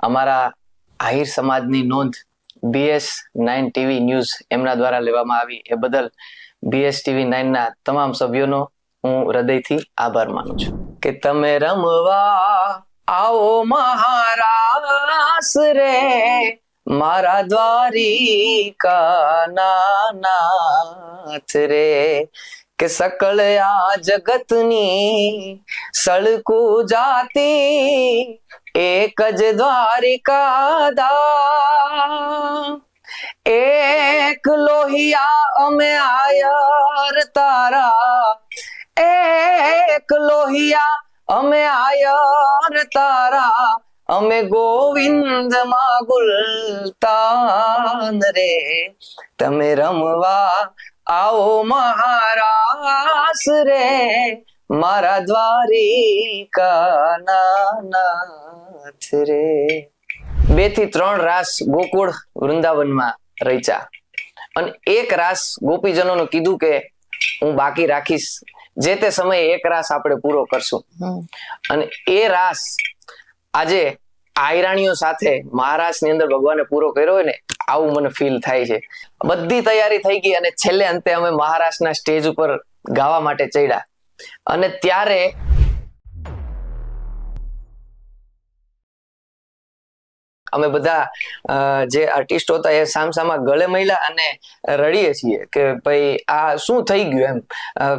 અમારા આહિર સમાજની નોંધ BS9 ટીવી ન્યૂઝ એમના દ્વારા લેવામાં આવી એ બદલ BS TV 9 ના તમામ સભ્યોનો હું હૃદયથી આભાર માનું છું કે તમે રમવા આવો મહારાસ રે મારા દ્વારિકા નાથ રે કે સકળ આ જગતની સળકું જાતી એક જ દ્વારિકા દા એક લોહિયા અમે આયર તારા એક લોહિયા અમે આયર તારા અમે ગોવિંદ માં ગુલતાન રે તમે રમવા આવો મહારાસ રે મારા દ્વારિકા નાથ રે 2 થી 3 રાસ ગોકુળ વૃંદાવનમાં રચ્યા અને એક રાસ ગોપીજનોને કીધું કે હું બાકી રાખીશ જે તે સમયે એક રાસ આપણે પૂરો કરશું અને એ રાસ આજે આયરાણીઓ સાથે મહારાષ્ટ્રની અંદર ભગવાને પૂરો કર્યો હોય ને આવું મને ફીલ થાય છે બધી તૈયારી થઈ ગઈ અને છેલ્લે અંતે અમે મહારાષ્ટ્રના સ્ટેજ ઉપર ગાવા માટે ચડ્યા અને ત્યારે અમે બધા જે આર્ટિસ્ટ હતા એ સામસામા ગળે મળ્યા અને રડીએ છીએ કે ભાઈ આ શું થઈ ગયું એમ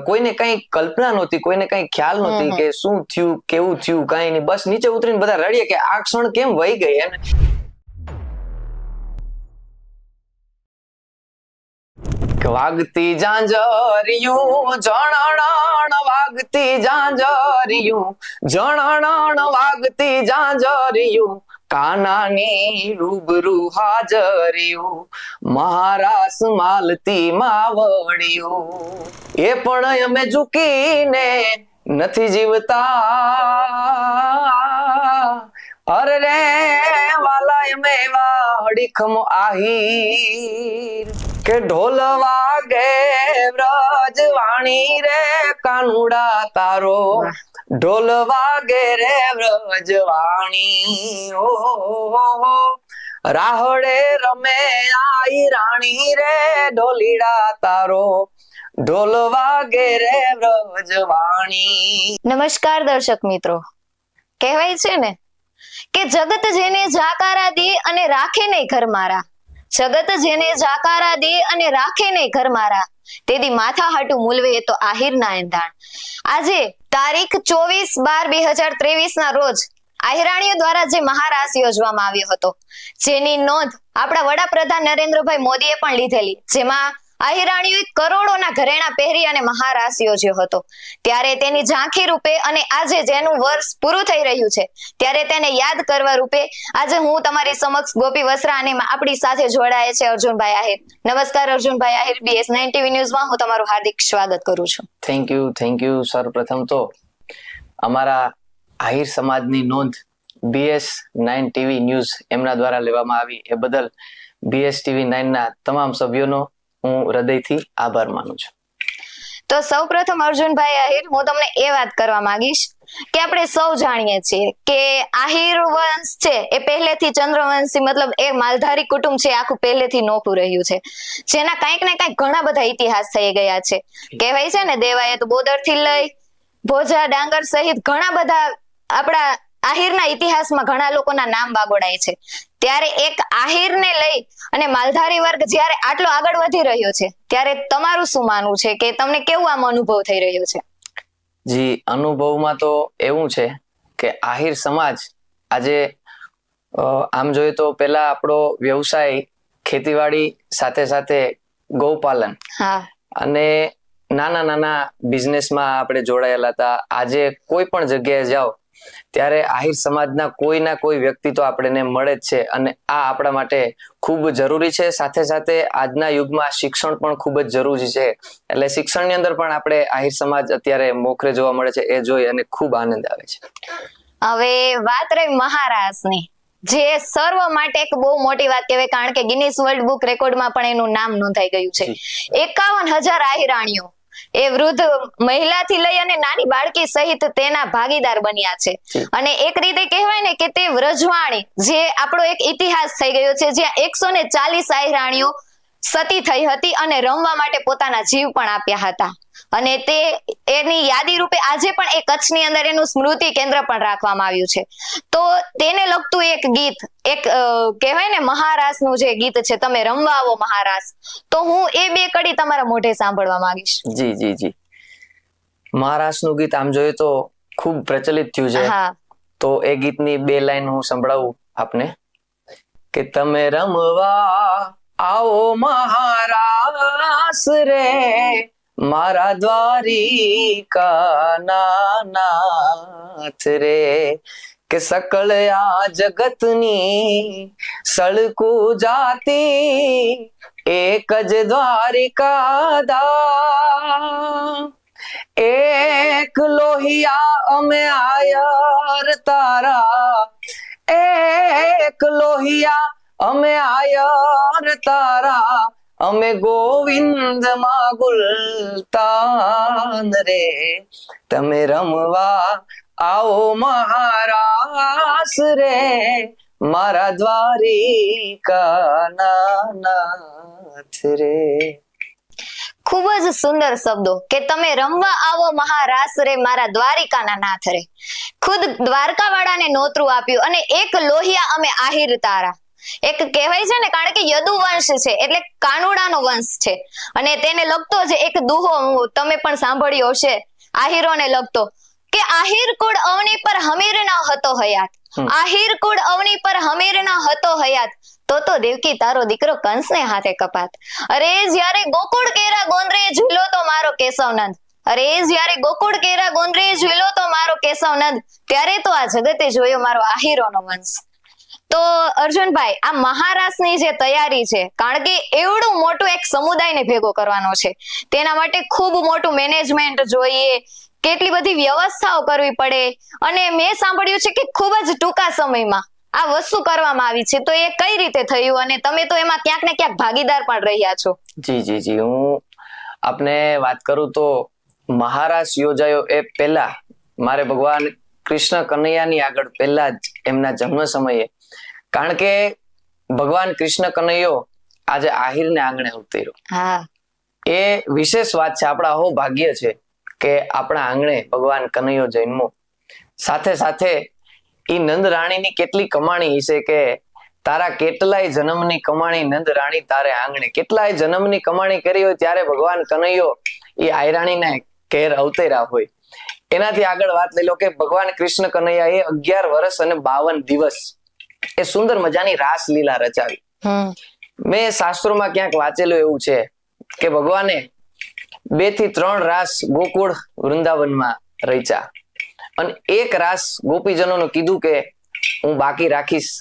કોઈને કઈ કલ્પના નહોતી કોઈને કઈ ખ્યાલ નહોતી કે શું થયું કેવું થયું કઈ નહીં બસ નીચે ઉતરીને બધા રડીએ કે આ ક્ષણ કેમ વહી ગઈ એમ વાગતી જાંજરિયું જણણ વાગતી જાંજરિયું જણણ વાગતી જાંજરિયું કાનાની રૂબરૂ હાજરિયું મહારાસ માલતી માવડિયું એ પણ અમે ઝૂકીને નથી જીવતા અરે રે વાલા અમે વાડીખમો આહીર કે ઢોલ વાગે વ્રજવાણી રે કાનુડા તારો ઢોલ વાગે રે વ્રજવાણી ઓ રાહડે રમે આઈ રાણી રે ઢોલીડા તારો ઢોલ વાગે રે વ્રજવાણી। નમસ્કાર દર્શક મિત્રો, કહેવાય છે ને કે જગત જેને જાકારા દે અને રાખે નહીં ઘર મારા, જગત જેને જાકારા દે અને રાખે નહીં ઘર મારા, તેદી માથા હાટું મૂલવે તો આહિરના એંધાણ। આજે તારીખ 24/12/2023 ના રોજ આહિરાણીઓ દ્વારા જે મહારાસ યોજવામાં આવ્યો હતો, જેની નોંધ આપણા વડાપ્રધાન નરેન્દ્રભાઈ મોદીએ પણ લીધેલી, જેમાં આહિરાણીઓએ કરોડોના ઘરેણા પહેરી અને મહારાસ યોજ્યો હતો, ત્યારે તેની ઝાંખી રૂપે અને આજે જેનું વર્ષ પૂરું થઈ રહ્યું છે ત્યારે તેને યાદ કરવા રૂપે આજે હું તમારી સમક્ષ ગોપી વસરા અને આપણી સાથે જોડાય છે અર્જુનભાઈ આહિર। નમસ્કાર અર્જુનભાઈ આહિર, BS9 ટીવી ન્યૂઝમાં હું તમારું હાર્દિક સ્વાગત કરું છું। Thank you sir. પ્રથમ તો અમારા આહિર સમાજની નોંધ BS9 ટીવી ન્યૂઝ એમના દ્વારા લેવામાં આવી એ બદલ BS TV 9 ના તમામ સભ્યોનો હું હૃદયથી આભાર માનું છું। તો સૌપ્રથમ અર્જુનભાઈ આહિર, હું તમને એ વાત કરવા માંગીશ કે આપણે સૌ જાણીએ છીએ કે આહિર વંશ છે એ પહેલેથી ચંદ્રવંશી મતલબ એ માલધારી કુટુંબ છે, આખું પહેલેથી નોખું રહ્યું છે, જેના કંઈક ને કંઈક ઘણા બધા ઇતિહાસ થઈ ગયા છે। કહેવાય છે ને દેવાયત બોદર થી લઈ ભોજા ડાંગર સહિત ઘણા બધા આપણા આહિરના ઇતિહાસમાં ઘણા લોકોના નામ વાગોડાય છે, ત્યારે એક આહિરને લઈ અને માલધારી વર્ગ જ્યારે આટલો આગળ વધી રહ્યો છે ત્યારે તમારું શું માનવું છે કે તમને કેવું આમ અનુભવ થઈ રહ્યો છે? જી, અનુભવમાં તો એવું છે કે આહિર સમાજ આજે આમ જોઈએ તો પેલા આપણો વ્યવસાય ખેતીવાડી સાથે સાથે ગૌપાલન અને નાના નાના બિઝનેસમાં આપણે જોડાયેલા હતા। આજે કોઈ પણ જગ્યાએ જાઓ ત્યારે આહિર સમાજના કોઈ ના કોઈ વ્યક્તિ તો આપણને મળે જ છે અને આ આપણા માટે ખૂબ જરૂરી છે। સાથે સાથે આજના યુગમાં શિક્ષણ પણ ખૂબ જ જરૂરી છે, એટલે શિક્ષણની અંદર પણ આપણે આહિર સમાજ અત્યારે મોખરે જોવા મળે છે, એ જોઈ અને ખૂબ આનંદ આવે છે। હવે વાત રહી મહારાસની, જે સર્વ માટે એક બહુ મોટી વાત કહેવાય, કારણ કે ગિનીસ વર્લ્ડ બુક રેકોર્ડમાં પણ એનું નામ નોંધાઈ ગયું છે। 51,000 આહિરાણીઓ એ વૃદ્ધ મહિલાથી લઈ અને નાની બાળકી સહિત તેના ભાગીદાર બન્યા છે. અને એક રીતે કહેવાય ને કે તે વ્રજવાણી જે આપણો એક ઇતિહાસ થઈ ગયો છે, જ્યાં 140 આયરાણીઓ સતી થઈ હતી અને રમવા માટે પોતાના જીવ પણ આપ્યા હતા. અને તે એની યાદી રૂપે આજે પણ એ કચ્છની અંદર એનું સ્મૃતિ કેન્દ્ર પણ રાખવામાં આવ્યું છે. તો તેને લગતું એક ગીત, એક કહેવાય ને મહારાસનું જે ગીત છે, તમે રમવા આવો મહારાસ, તો હું એ 2 કડી તમારા મોઢે સાંભળવા માંગીશ. જી જી જી. મહારાસનું ગીત આમ જોઈએ તો ખૂબ પ્રચલિત થયું છે. હા, તો એ ગીતની 2 લાઈન હું સંભળાવું આપને કે તમે રમવા આવો મહારાસ રે મારા દ્વારિકા નાથ રે કે સકળ આ જગતની સળકું જાતી એક જ દ્વારિકા દા એક લોહિયા અમે આયર તારા એક લોહિયા અમે આયર તારા અમે ગોવિંદ માં ગુલતાન રે તમે રમવા આવો મહારાસ રે મારા દ્વારિકા નાથ રે. ખૂબ જ સુંદર શબ્દો કે તમે રમવા આવો મહારાસ રે મારા દ્વારિકાના નાથ રે. ખુદ દ્વારકાવાળાને નોતરું આપ્યું અને એક લોહિયા અમે આહિર તારા. એક કહેવાય છે ને, કારણ કે યદુ વંશ છે એટલે કાનુડાનો વંશ છે, અને તેને લગતો જ એક દુહો તમે પણ સાંભળ્યો હશે આહિરોને લગતો કે આહિર કુળ અવની પર હમીર ન હતો હયાત, આહિર કુળ અવની પર હમીર ન હતો હયાત, તો દેવકી તારો દીકરો કંસને હાથે કપાત. અરે જ્યારે ગોકુળ કેરા ગોંદરે ઝૂલો તો મારો કેશવનંદ, અરે જ્યારે ગોકુળ કેરા ગોંદરે ઝૂલો તો મારો કેશવનંદ, ત્યારે તો આ જગતે જોયો મારો આહિરોનો વંશ. તો અર્જુનભાઈ, આ મહારાસની જે તૈયારી છે, કારણ કે એવડું મોટું એક સમુદાયને ભેગો કરવાનો છે, તેના માટે ખૂબ મોટું મેનેજમેન્ટ જોઈએ, કેટલી બધી વ્યવસ્થાઓ કરવી પડે, અને મેં સાંભળ્યું છે કે ખૂબ જ ટૂંકા સમયમાં આ વસ્તુ કરવામાં આવી છે. તો એ કઈ રીતે થયું, અને તમે તો એમાં ક્યાંક ને ક્યાંક ભાગીદાર પણ રહ્યા છો. જી જી જી. હું આપને વાત કરું તો મહારાસ યોજાયો એ પહેલા મારે ભગવાન કૃષ્ણ કનૈયાની આગળ પહેલા જ એમના જન્મ સમયે, કારણ કે ભગવાન કૃષ્ણ કનૈયો આજે આહિરને આંગણે ઉતર્યો. હા, એ વિશેષ વાત છે, આપણા અહો ભાગ્ય છે કે આપણા આંગણે ભગવાન કનૈયો જન્મો. સાથે સાથે ઈ નંદ રાણીની કેટલી કમાણી હશે કે તારા કેટલાય જન્મની કમાણી નંદ રાણી તારે આંગણે, કેટલાય જન્મની કમાણી કરી હોય ત્યારે ભગવાન કનૈયો એ આયરાણીને ઘેર અવતર્યા હોય. એનાથી આગળ વાત લઈ લો કે ભગવાન કૃષ્ણ કનૈયા એ 11 વર્ષ અને 52 દિવસ એ સુંદર મજાની રાસ લીલા રચાવી. મેં શાસ્ત્રોમાં ક્યાંક વાંચેલું એવું છે કે ભગવાને 2 થી 3 રાસ ગોકુળ વૃંદાવનમાં રચ્યા, અને એક રાસ ગોપીજનોને કીધું કે હું બાકી રાખીશ,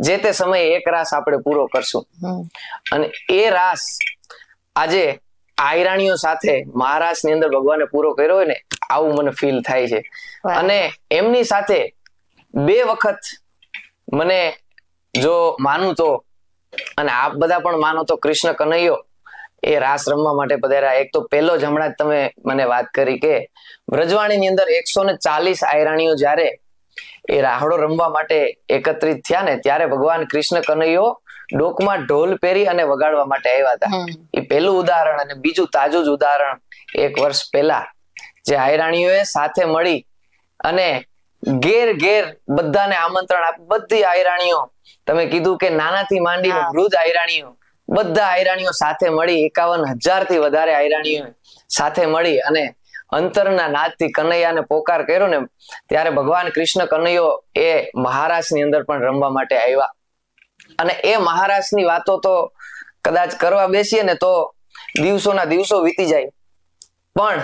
જે તે સમયે એક રાસ આપણે પૂરો કરશું. અને એ રાસ આજે આયરાણીઓ સાથે મહારાષ્ટ્રની અંદર ભગવાને પૂરો કર્યો હોય ને, આવું મને ફીલ થાય છે. અને એમની સાથે 2 વખત મને જો માનું તો, અને આપ બધા પણ માનો તો, કૃષ્ણ કનૈયો એ રાસ રમવા માટે પધાર્યા. એક તો પહેલો જ હમણાં જ તમે મને વાત કરી કે વ્રજવાણીની અંદર 140 આયરાણીઓ જ્યારે એ રાહડો રમવા માટે એકત્રિત થયા ને, ત્યારે ભગવાન કૃષ્ણ કનૈયો ડોકમાં ઢોલ પહેરી અને વગાડવા માટે આવ્યા હતા. એ પહેલું ઉદાહરણ. અને બીજું તાજું જ ઉદાહરણ 1 વર્ષ પહેલા જે આયરાણીઓએ સાથે મળી અને ઘેર ઘેર બધાને આમંત્રણ આપ્યું. બધી આયરાણીઓ, તમે કીધું કે નાનાથી માંડીને વૃદ્ધ આયરાણીઓ, બધા આયરાણીઓ સાથે મળી 51,000 થી વધારે આયરાણીઓ સાથે મળી અને અંતરના નાદથી કનૈયાને પોકાર કર્યો ને, ત્યારે ભગવાન કૃષ્ણ કનૈયો એ મહારાષ્ટ્રની અંદર પણ રમવા માટે આવ્યા. અને એ મહારાષ્ટ્રની વાતો તો કદાચ કરવા બેસીએ ને તો દિવસોના દિવસો વીતી જાય, પણ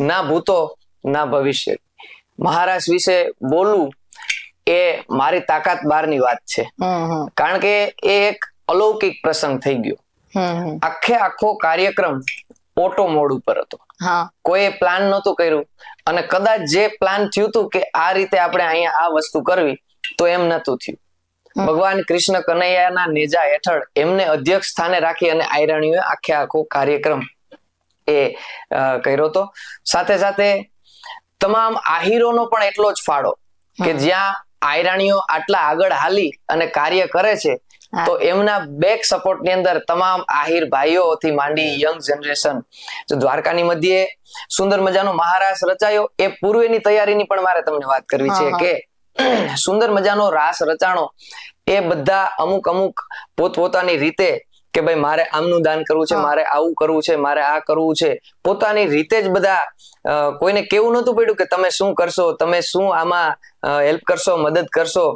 ના ભૂતો ના ભવિષ્ય. મહારાષ્ટ્ર વિશે બોલવું એ મારી તાકાત બહારની વાત છે, કારણ કે એ એક અલૌકિક પ્રસંગ થઈ ગયો. આખો કાર્યક્રમ ઓટો મોડ ઉપર હતો, કોઈ પ્લાન નહોતું કર્યું, અને કદાચ જે પ્લાન થયું હતું કે આ રીતે આપણે અહીંયા આ વસ્તુ કરવી, તો એમ નતું થયું. ભગવાન કૃષ્ણ કનૈયાના નેજા હેઠળ એમને અધ્યક્ષ સ્થાને રાખી અને આયરાણીઓએ આખો કાર્યક્રમ એ કર્યો હતો. સાથે સાથે તમામ આહીરોનો પણ એટલો જ ફાળો કે જ્યાં આયરાણીઓ આટલા આગળ હાલી અને કાર્ય કરે છે તો એમના બેક સપોર્ટ ની અંદર તમામ આહિર ભાઈઓથી માંડી યંગ જનરેશન. જો દ્વારકાની મધ્યે સુંદર મજાનો મહારાસ રચાયો એ પૂર્વેની તૈયારીની પણ મારે તમને વાત કરવી છે કે સુંદર મજાનો રાસ રચાણો એ બધા અમુક પોતપોતાની રીતે કે ભાઈ મારે આમનું દાન કરવું છે, મારે આવું કરવું છે, મારે આ કરવું છે, પોતાની રીતે જ બધા કોઈને કેવું નહોતું પડ્યું કે તમે શું કરશો, તમે શું આમાં હેલ્પ કરશો, મદદ કરશો.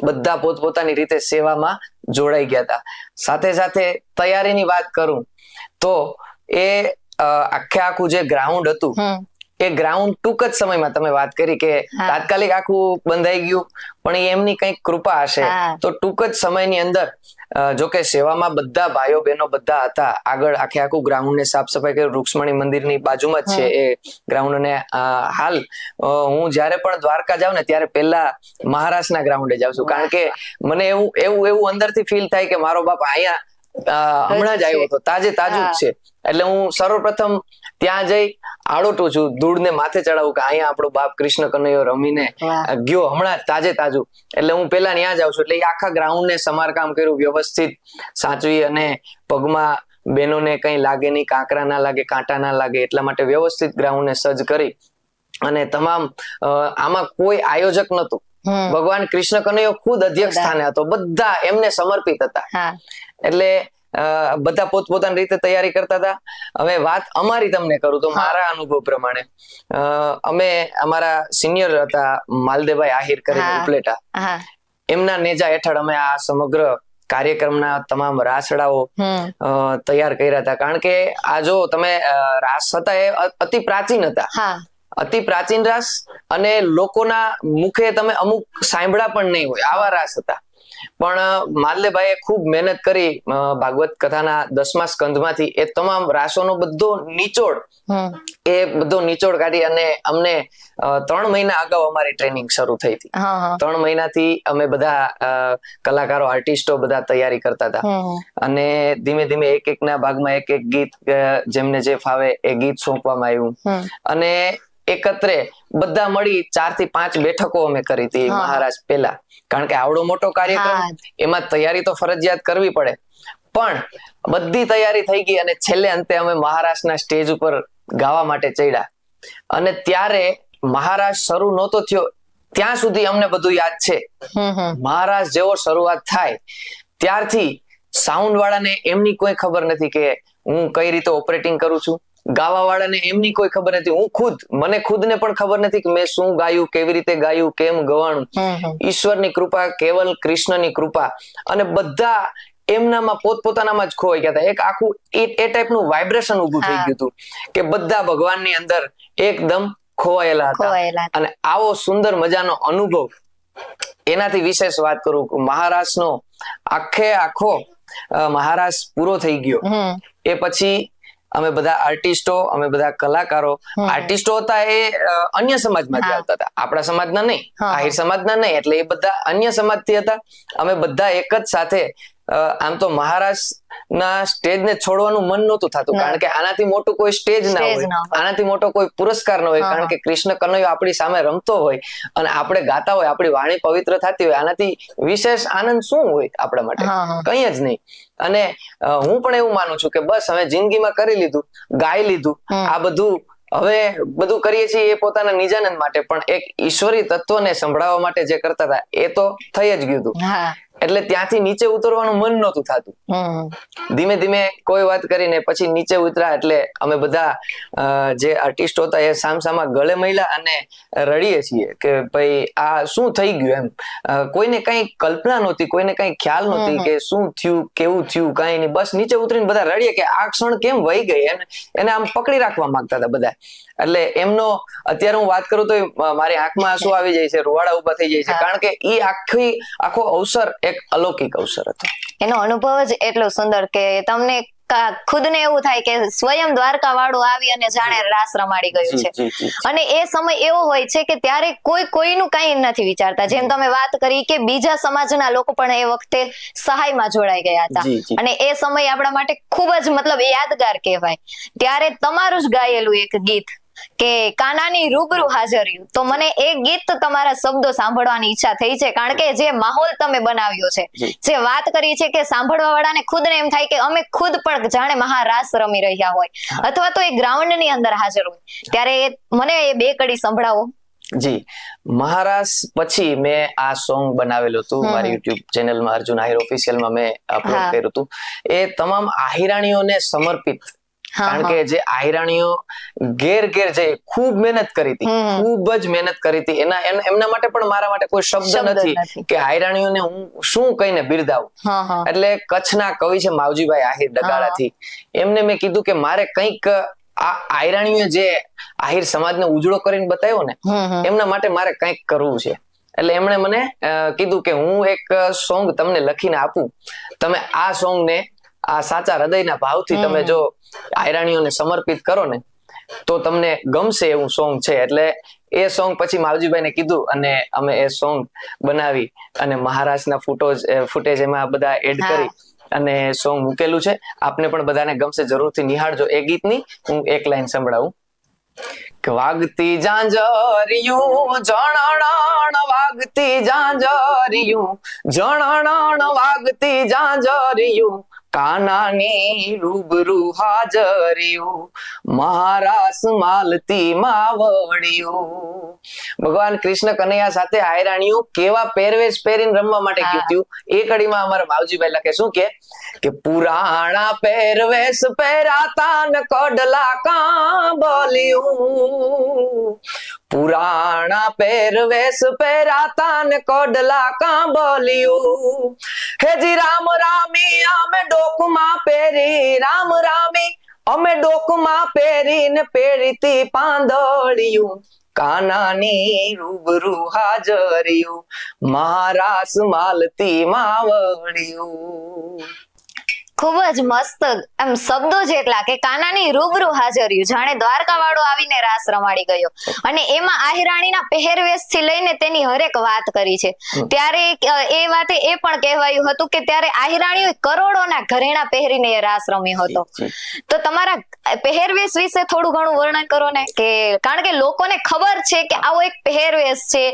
બધા પોતપોતાની રીતે સેવામાં જોડાઈ ગયા હતા. સાથે સાથે તૈયારીની વાત કરું તો એ આખું જે ગ્રાઉન્ડ હતું એ ગ્રાઉન્ડ ટૂંક જ સમયમાં, તમે વાત કરી કે તાત્કાલિક આખું બંધાઈ ગયું, પણ એ એમની કંઈક કૃપા હશે તો ટૂંક જ સમયની અંદર જોકે સેવામાં બધા ભાઈઓ બહેનો બધા હતા. આગળ આખું ગ્રાઉન્ડ ને સાફ સફાઈ કરી, રૂક્ષ્મણી મંદિરની બાજુમાં જ છે એ ગ્રાઉન્ડ. અને હાલ હું જયારે પણ દ્વારકા જાઉં ને ત્યારે પહેલા મહારાષ્ટ્રના ગ્રાઉન્ડે જાઉં છું, કારણ કે મને એવું અંદરથી ફીલ થાય કે મારો બાપ અહીંયા હમણાં જ આવ્યો હતો, તાજું જ છે. એટલે હું સર્વપ્રથમ ત્યાં જઈ આળોટું છું, ધૂળને માથે ચડાવું કે અહીંયા આપણો બાપ કૃષ્ણ કનૈયો રમીને ગયો હમણાં તાજું. એટલે હું પેલા ત્યાં જાઉં છું. એટલે એ આખા ગ્રાઉન્ડ ને સમારકામ કર્યું, વ્યવસ્થિત સાચવી અને પગમાં બહેનોને કઈ લાગે નહીં, કાંકરા ના લાગે, કાંટા ના લાગે, એટલા માટે વ્યવસ્થિત ગ્રાઉન્ડ ને સજ્જ કરી અને તમામ આમાં કોઈ આયોજક નતું. ભગવાન કૃષ્ણ કનૈયો ખુદ અધ્યક્ષ સ્થાને હતો, બધા એમને સમર્પિત હતા. એટલે બધા પોતપોતાની રીતે તૈયારી કરતા હતા. હવે વાત અમારી તમને કરું તો મારા અનુભવ પ્રમાણે અમે અમારા સિનિયર હતા માલદેવભાઈ આહિર કરીને ઉપલેટા, એમના નેજા હેઠળ અમે આ સમગ્ર કાર્યક્રમના તમામ રાસડાઓ તૈયાર કર્યા હતા. કારણ કે આ જો તમે રાસ હતા એ અતિ પ્રાચીન હતા, અતિ પ્રાચીન રાસ, અને લોકોના મુખે તમે અમુક સાંભળ્યા પણ નહીં હોય આવા રાસ હતા. પણ માલદેવભાઈએ ખૂબ મહેનત કરી ભાગવત કથાના 10મા સ્કંધમાંથી એ તમામ રાસોનો બધો નિચોડ કાઢી અને અમને 3 મહિના અગાઉ અમારી ટ્રેનિંગ શરૂ થઈ હતી. 3 મહિનાથી અમે બધા કલાકારો, આર્ટિસ્ટો બધા તૈયારી કરતા હતા અને ધીમે ધીમે એક ના ભાગમાં એક ગીત જેમને જે ફાવે એ ગીત સોંપવામાં આવ્યું અને એકત્રે બધા મળી 4 થી 5 બેઠકો અમે કરી હતી મહારાજ પહેલા. કારણ કે આવડો મોટો કાર્યક્રમ, એમાં તૈયારી તો ફરજિયાત કરવી પડે. પણ બધી તૈયારી થઈ ગઈ અને છેલ્લે અંતે અમે મહારાષ્ટ્રના સ્ટેજ ઉપર ગાવા માટે ચડ્યા. અને ત્યારે મહારાષ્ટ્ર શરૂ નહોતો થયો ત્યાં સુધી અમને બધું યાદ છે. મહારાષ્ટ્ર જેવો શરૂઆત થાય ત્યારથી સાઉન્ડ વાળાને એમની કોઈ ખબર નથી કે હું કઈ રીતે ઓપરેટિંગ કરું છું, ગાવા વાળાને એમની કોઈ ખબર નથી, મને ખુદને પણ ખબર નથી કે મેં શું ગાયું, કેવી રીતે ગાયું, કેમ ગવાણું. ઈશ્વરની કૃપા, કેવલ કૃષ્ણની કૃપા, અને બધા એમનામાં પોતપોતાનામાં જ ખોવાઈ ગયા હતા. એક આખું એ ટાઈપનું વાઇબ્રેશન ઉભું થઈ ગયું હતું કે બધા ભગવાનની અંદર એકદમ ખોવાયેલા હતા. અને આવો સુંદર મજાનો અનુભવ, એનાથી વિશેષ વાત કરું, મહારાષ્ટ્રનો આખો મહારાષ્ટ્ર પૂરો થઈ ગયો એ પછી અમે બધા આર્ટિસ્ટો, અમે બધા કલાકારો, આર્ટિસ્ટો હતા એ અન્ય સમાજમાંથી આવતા હતા, આપણા સમાજના નહીં, આહિર સમાજના નહીં, એટલે એ બધા અન્ય સમાજથી હતા. અમે બધા એક જ સાથે આમ તો મહારાષ્ટ્રના સ્ટેજને છોડવાનું મન નહોતું થતું, કારણ કે આનાથી મોટું કોઈ સ્ટેજ ના હોય, આનાથી મોટો કોઈ પુરસ્કાર ન હોય. કારણ કે કૃષ્ણ કનૈયો આપણી સામે રમતો હોય અને આપણે ગાતા હોય, આપણી વાણી પવિત્ર થતી હોય, આનાથી વિશેષ આનંદ શું હોય આપણા માટે? કંઈ જ નહીં. અને હું પણ એવું માનું છું કે બસ હવે જિંદગીમાં કરી લીધું, ગાઈ લીધું, આ બધું હવે બધું કરીએ છીએ એ પોતાના નિજાનંદ માટે, પણ એક ઈશ્વરી તત્વને સંભળાવવા માટે જે કરતા હતા એ તો થઈ જ ગયું હતું. એટલે ત્યાંથી નીચે ઉતરવાનું મન નહોતું થતું. ધીમે ધીમે કોઈ વાત કરીને પછી નીચે ઉતર્યા. એટલે અમે બધા જે આર્ટિસ્ટો હતા એ સામસામા ગળે મળ્યા અને રડીએ છીએ કે ભાઈ આ શું થઈ ગયું એમ. કોઈને કઈ કલ્પના નહોતી, કોઈને કઈ ખ્યાલ નહોતી કે શું થયું, કેવું થયું, કઈ નહીં. બસ નીચે ઉતરીને બધા રડીએ કે આ ક્ષણ કેમ વહી ગઈ, એને આમ પકડી રાખવા માંગતા હતા બધા. એટલે એમનો અત્યારે હું વાત કરું તો મારી આંખમાં આંસુ આવી જાય છે, રૂવાડા ઉભા થઈ જાય છે, કારણ કે એ આખો અવસર એક અલૌકિક અવસર હતો. એનો અનુભવ જ એટલો સુંદર કે તમને ખુદને એવું થાય કે સ્વયં દ્વારકા વાળું આવી અને જાણે રાસ રમાડી ગયું જી, છે. જી, જી. અને એ સમય એવો હોય છે કે ત્યારે કોઈ કોઈનું કઈ નથી વિચારતા. જેમ તમે વાત કરી કે બીજા સમાજના લોકો પણ એ વખતે સહાયમાં જોડાઈ ગયા હતા. જી, જી. અને એ સમય આપણા માટે ખૂબ જ મતલબ યાદગાર કહેવાય. ત્યારે તમારું જ ગાયેલું એક ગીત કે કાનાની રૂબરૂ હાજર્યું, તો મને એ ગીત તમારા શબ્દો સાંભળવાની ઈચ્છા થઈ છે. કારણ કે જે માહોલ તમે બનાવ્યો છે, જી. જે વાત કરી છે કે સાંભળવા વાળાને ખુદને એમ થાય કે અમે ખુદ પણ જાણે મહારાસ રમી રહ્યા હોય અથવા તો એ ગ્રાઉન્ડ ની અંદર હાજર હોય, ત્યારે મને એ બે કડી સંભળાવો. જી, મહારાસ પછી મેં આ સોંગ બનાવેલું હતું મારી યુટ્યુબ ચેનલમાં, અર્જુન આહિર ઓફિશિયલમાં મેં અપલોડ હા. કર્યું હતું. એ તમામ આહિરાણીઓને સમર્પિત. કારણ કે જે આહિરાણીઓ ઘેર ઘેર જઈ ખૂબ મહેનત કરી હતી, ખૂબ જ મહેનત કરી હતી, એમના માટે પણ મારા માટે કોઈ શબ્દ નથી કે આહિરાણીઓને હું શું કહીને બિરદાવું. એટલે કચ્છના કવિ છે માવજીભાઈ આહિર ડગાળાથી, એમને મેં કીધું કે મારે કંઈક આ આહિરાણીઓ જે આહિર સમાજને ઉજળો કરીને બતાવ્યો ને, એમના માટે મારે કંઈક કરવું છે. એટલે એમણે મને કીધું કે હું એક સોંગ તમને લખીને આપું, તમે આ સોંગ ને આ સાચા હૃદયના ભાવથી તમે જો આયરાણીઓને સમર્પિત કરો ને તો તમને ગમશે એવું સોંગ છે. એટલે એ સોંગ પછી માવજીભાઈને કીધું અને અમે એ સોંગ બનાવી અને મહારાષ્ટ્રના ફૂટેજ એમાં બધા એડ કરી અને સોંગ મૂકેલું છે. આપને પણ બધાને ગમશે, જરૂરથી નિહાળજો. એ ગીતની હું એક લાઈન સંભળાવું કે વાગતી જાંજરિયું જણણ વાગતી જાંજરિયું જણણ વાગતી જાંજરિયું કાનાની રૂબરૂ હાજરિયું મહારાસ માલતી માવડિયું. ભગવાન કૃષ્ણ કનૈયા સાથે આયરાણીઓ કેવા પહેરવેશ પહેરીને રમવા માટે કીધું. એ કડીમાં અમારા માવજીભાઈ લખે શું કે પુરાણા પહેરવેશ પહેરાતા ન કડલા કાંબલિયું, પુરાણા પહેરવેશ પહેરાતા ને કડલા કાંબલિયું, હેજી રામ રામી અમે ડોકમાં પહેરી, રામ રામી અમે ડોકમાં પહેરીને પહેરીતી પાંદડિયું કાનાની રૂબરૂ હાજરિયું મહારાસ માલતી માવડિયું. ખૂબ જ મસ્ત એમ શબ્દો જેટલા કે કાનાની રૂબરૂ હાજર્યું, જાણે દ્વારકા વાળો આવીને રાસ રમાડી ગયો. અને એમાં આહિરાણીના પહેરવેશ થી લઈને તેની હરેક વાત કરી છે. ત્યારે એ વાતે એ પણ કહેવાયું હતું કે ત્યારે આહિરાણીઓ કરોડોના ઘરેણા પહેરીને રાસ રમ્યો હતો. તો તમારા પહેરવેશ વિશે થોડું ઘણું વર્ણન કરો ને, કે કારણ કે લોકોને ખબર છે કે આવો એક પહેરવેશ છે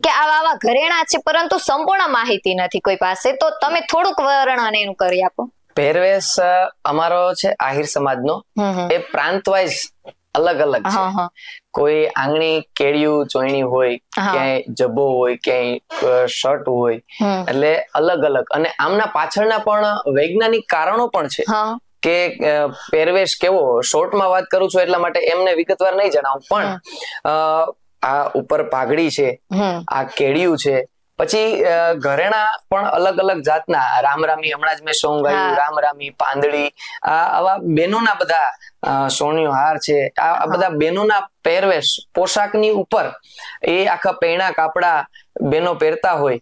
કે આવા ઘરેણા છે, પરંતુ સંપૂર્ણ માહિતી નથી કોઈ પાસે. તો તમે થોડુંક વર્ણન એનું કરી આપો. પહેરવેશ અમારો છે આહિર સમાજનો, એ પ્રાંત વાઇઝ અલગ અલગ છે. કોઈ આંગણી કેડિયું ચોયણી હોય, ક્યાંય જબ્બો હોય, ક્યાંય શર્ટ હોય, એટલે અલગ અલગ. અને આમના પાછળના પણ વૈજ્ઞાનિક કારણો પણ છે કે પહેરવેશ કેવો. શોર્ટમાં વાત કરું છું એટલા માટે એમને વિગતવાર નહીં જણાવું, પણ આ ઉપર પાઘડી છે, આ કેડિયું છે, પછી ઘરેણા પણ અલગ અલગ જાતના. રામરામી હમણાં જ મેં સોંગ ગાયું, રામરામી, પાંદડી, આવા બહેનોના બધા સોનિયો હાર છે. આ બધા બહેનોના પહેરવેશ પોશાકની ઉપર એ આખા પૈણા કાપડા બહેનો પહેરતા હોય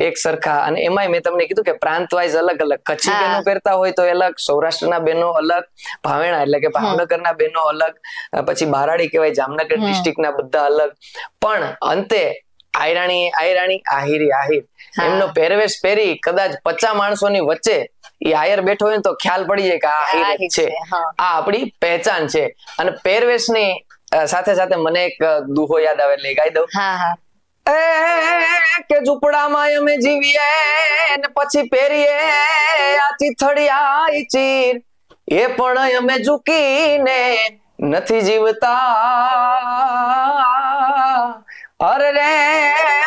એક સરખા. અને એમાંય મેં તમને કીધું કે પ્રાંત વાઇઝ અલગ અલગ. કચ્છી બહેનો પહેરતા હોય તો અલગ, સૌરાષ્ટ્રના બહેનો અલગ, ભાવેણા એટલે કે ભાવનગરના બહેનો અલગ, પછી બારાડી કહેવાય જામનગર ડિસ્ટ્રિક્ટના બધા અલગ. પણ અંતે આહિરાણી આહિરી આહિર એમનો પહેરવેશ પહેરી કદાચ 50 માણસોની વચ્ચે એ આયર બેઠો હોય ને તો ખ્યાલ પડી જાય કે આ આહિર છે, આ આપણી પહેચાન છે. અને પહેરવેશની સાથે સાથે મને એક દુહો યાદ આવે એટલે ગાઈ દઉં. કે ઝૂંપડામાં અમે જીવીએ ને પછી પહેરીએ આચી થળિયા ચીર, એ પણ અમે ઝૂકીને નથી જીવતા, અરે રે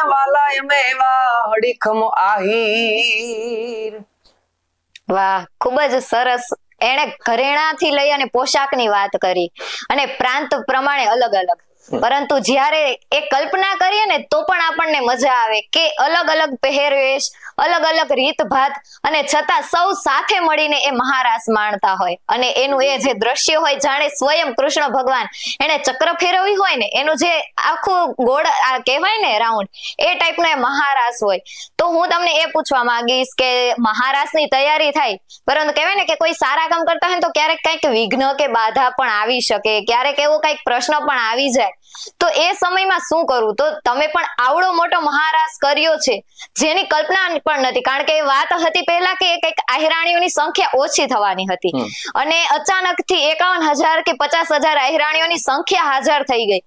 વાલા અમે વાડીખમો આહીર. વાહ, ખૂબ જ સરસ. એણે ઘરેણાથી લઈ અને પોશાકની વાત કરી અને પ્રાંત પ્રમાણે અલગ અલગ. પરંતુ જ્યારે એ કલ્પના કરીએ ને તો પણ આપણને મજા આવે કે અલગ અલગ પહેરવેશ, અલગ અલગ રીતભાત, અને છતાં સૌ સાથે મળીને એ મહારાસ માણતા હોય. અને એનું એ જે દ્રશ્ય હોય જાણે સ્વયં કૃષ્ણ ભગવાન એને ચક્ર ફેરવી હોય ને એનું જે આખું ગોળ કહેવાય ને રાઉન્ડ, એ ટાઈપનો એ મહારાસ હોય. તો હું તમને એ પૂછવા માંગીશ કે મહારાસની તૈયારી થાય, પરંતુ કહેવાય ને કે કોઈ સારા કામ કરતા હોય તો ક્યારેક કઈક વિઘ્ન કે બાધા પણ આવી શકે, ક્યારેક એવો કઈક પ્રશ્ન પણ આવી જાય, તો એ સમયમાં શું કરવું? તો તમે પણ આવડો મોટો મહારાસ કર્યો છે જેની કલ્પના પણ નથી, કારણ કે એ વાત હતી પહેલા કે કઈક આહિરાણીઓની સંખ્યા ઓછી થવાની હતી, અને અચાનકથી 51,000 કે 50,000 આહિરાણીઓની સંખ્યા હાજર થઈ ગઈ,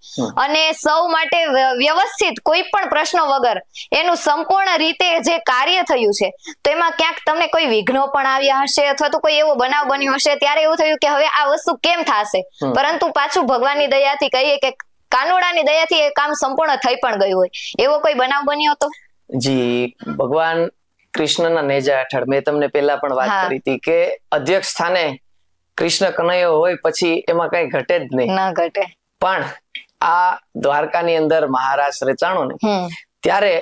અને સૌ માટે વ્યવસ્થિત કોઈ પણ પ્રશ્નો વગર એનું સંપૂર્ણ રીતે જે કાર્ય થયું છે, તો એમાં ક્યાંક તમને કોઈ વિઘ્નો પણ આવ્યા હશે અથવા તો કોઈ એવો બનાવ બન્યો હશે, ત્યારે એવું થયું કે હવે આ વસ્તુ કેમ થશે, પરંતુ પાછું ભગવાનની દયાથી કહીએ કે કાનુડાની દયાથી એ કામ સંપૂર્ણ થઈ પણ ગયું હોય, એવો કોઈ બનાવ બન્યો હતો? જી, ભગવાન કૃષ્ણના નેજા હેઠળ મેં તમને પહેલા પણ વાત કરી હતી કે અધ્યક્ષ સ્થાને કૃષ્ણ કનૈયો હોય પછી એમાં કઈ ઘટે જ નહીં, ના ઘટે. પણ આ દ્વારકાની અંદર મહારાસ રચાણો ને ત્યારે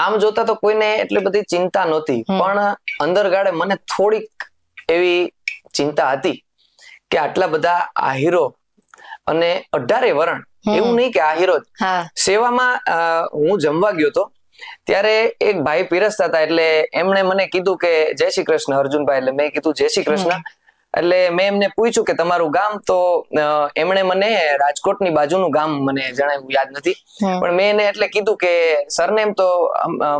આમ જોતા તો કોઈને એટલી બધી ચિંતા નહોતી, પણ અંદર ગાળે મને થોડીક એવી ચિંતા હતી કે આટલા બધા આહીરો અને 18 વરણ, એવું નહીં કે આહીરો જ, સેવામાં હું જમવા ગયો તો ત્યારે એક ભાઈ પીરસતા હતા, એટલે એમણે મને કીધું કે જય શ્રી કૃષ્ણ અર્જુનભાઈ, એટલે મેં કીધું જય શ્રી કૃષ્ણ, એટલે મેં એમને પૂછ્યું કે તમારું ગામ, તો એમણે મને રાજકોટની બાજુનું ગામ મને જણાવ્યું, યાદ નથી, પણ મેં એને એટલે કીધું કે સરનેમ, તો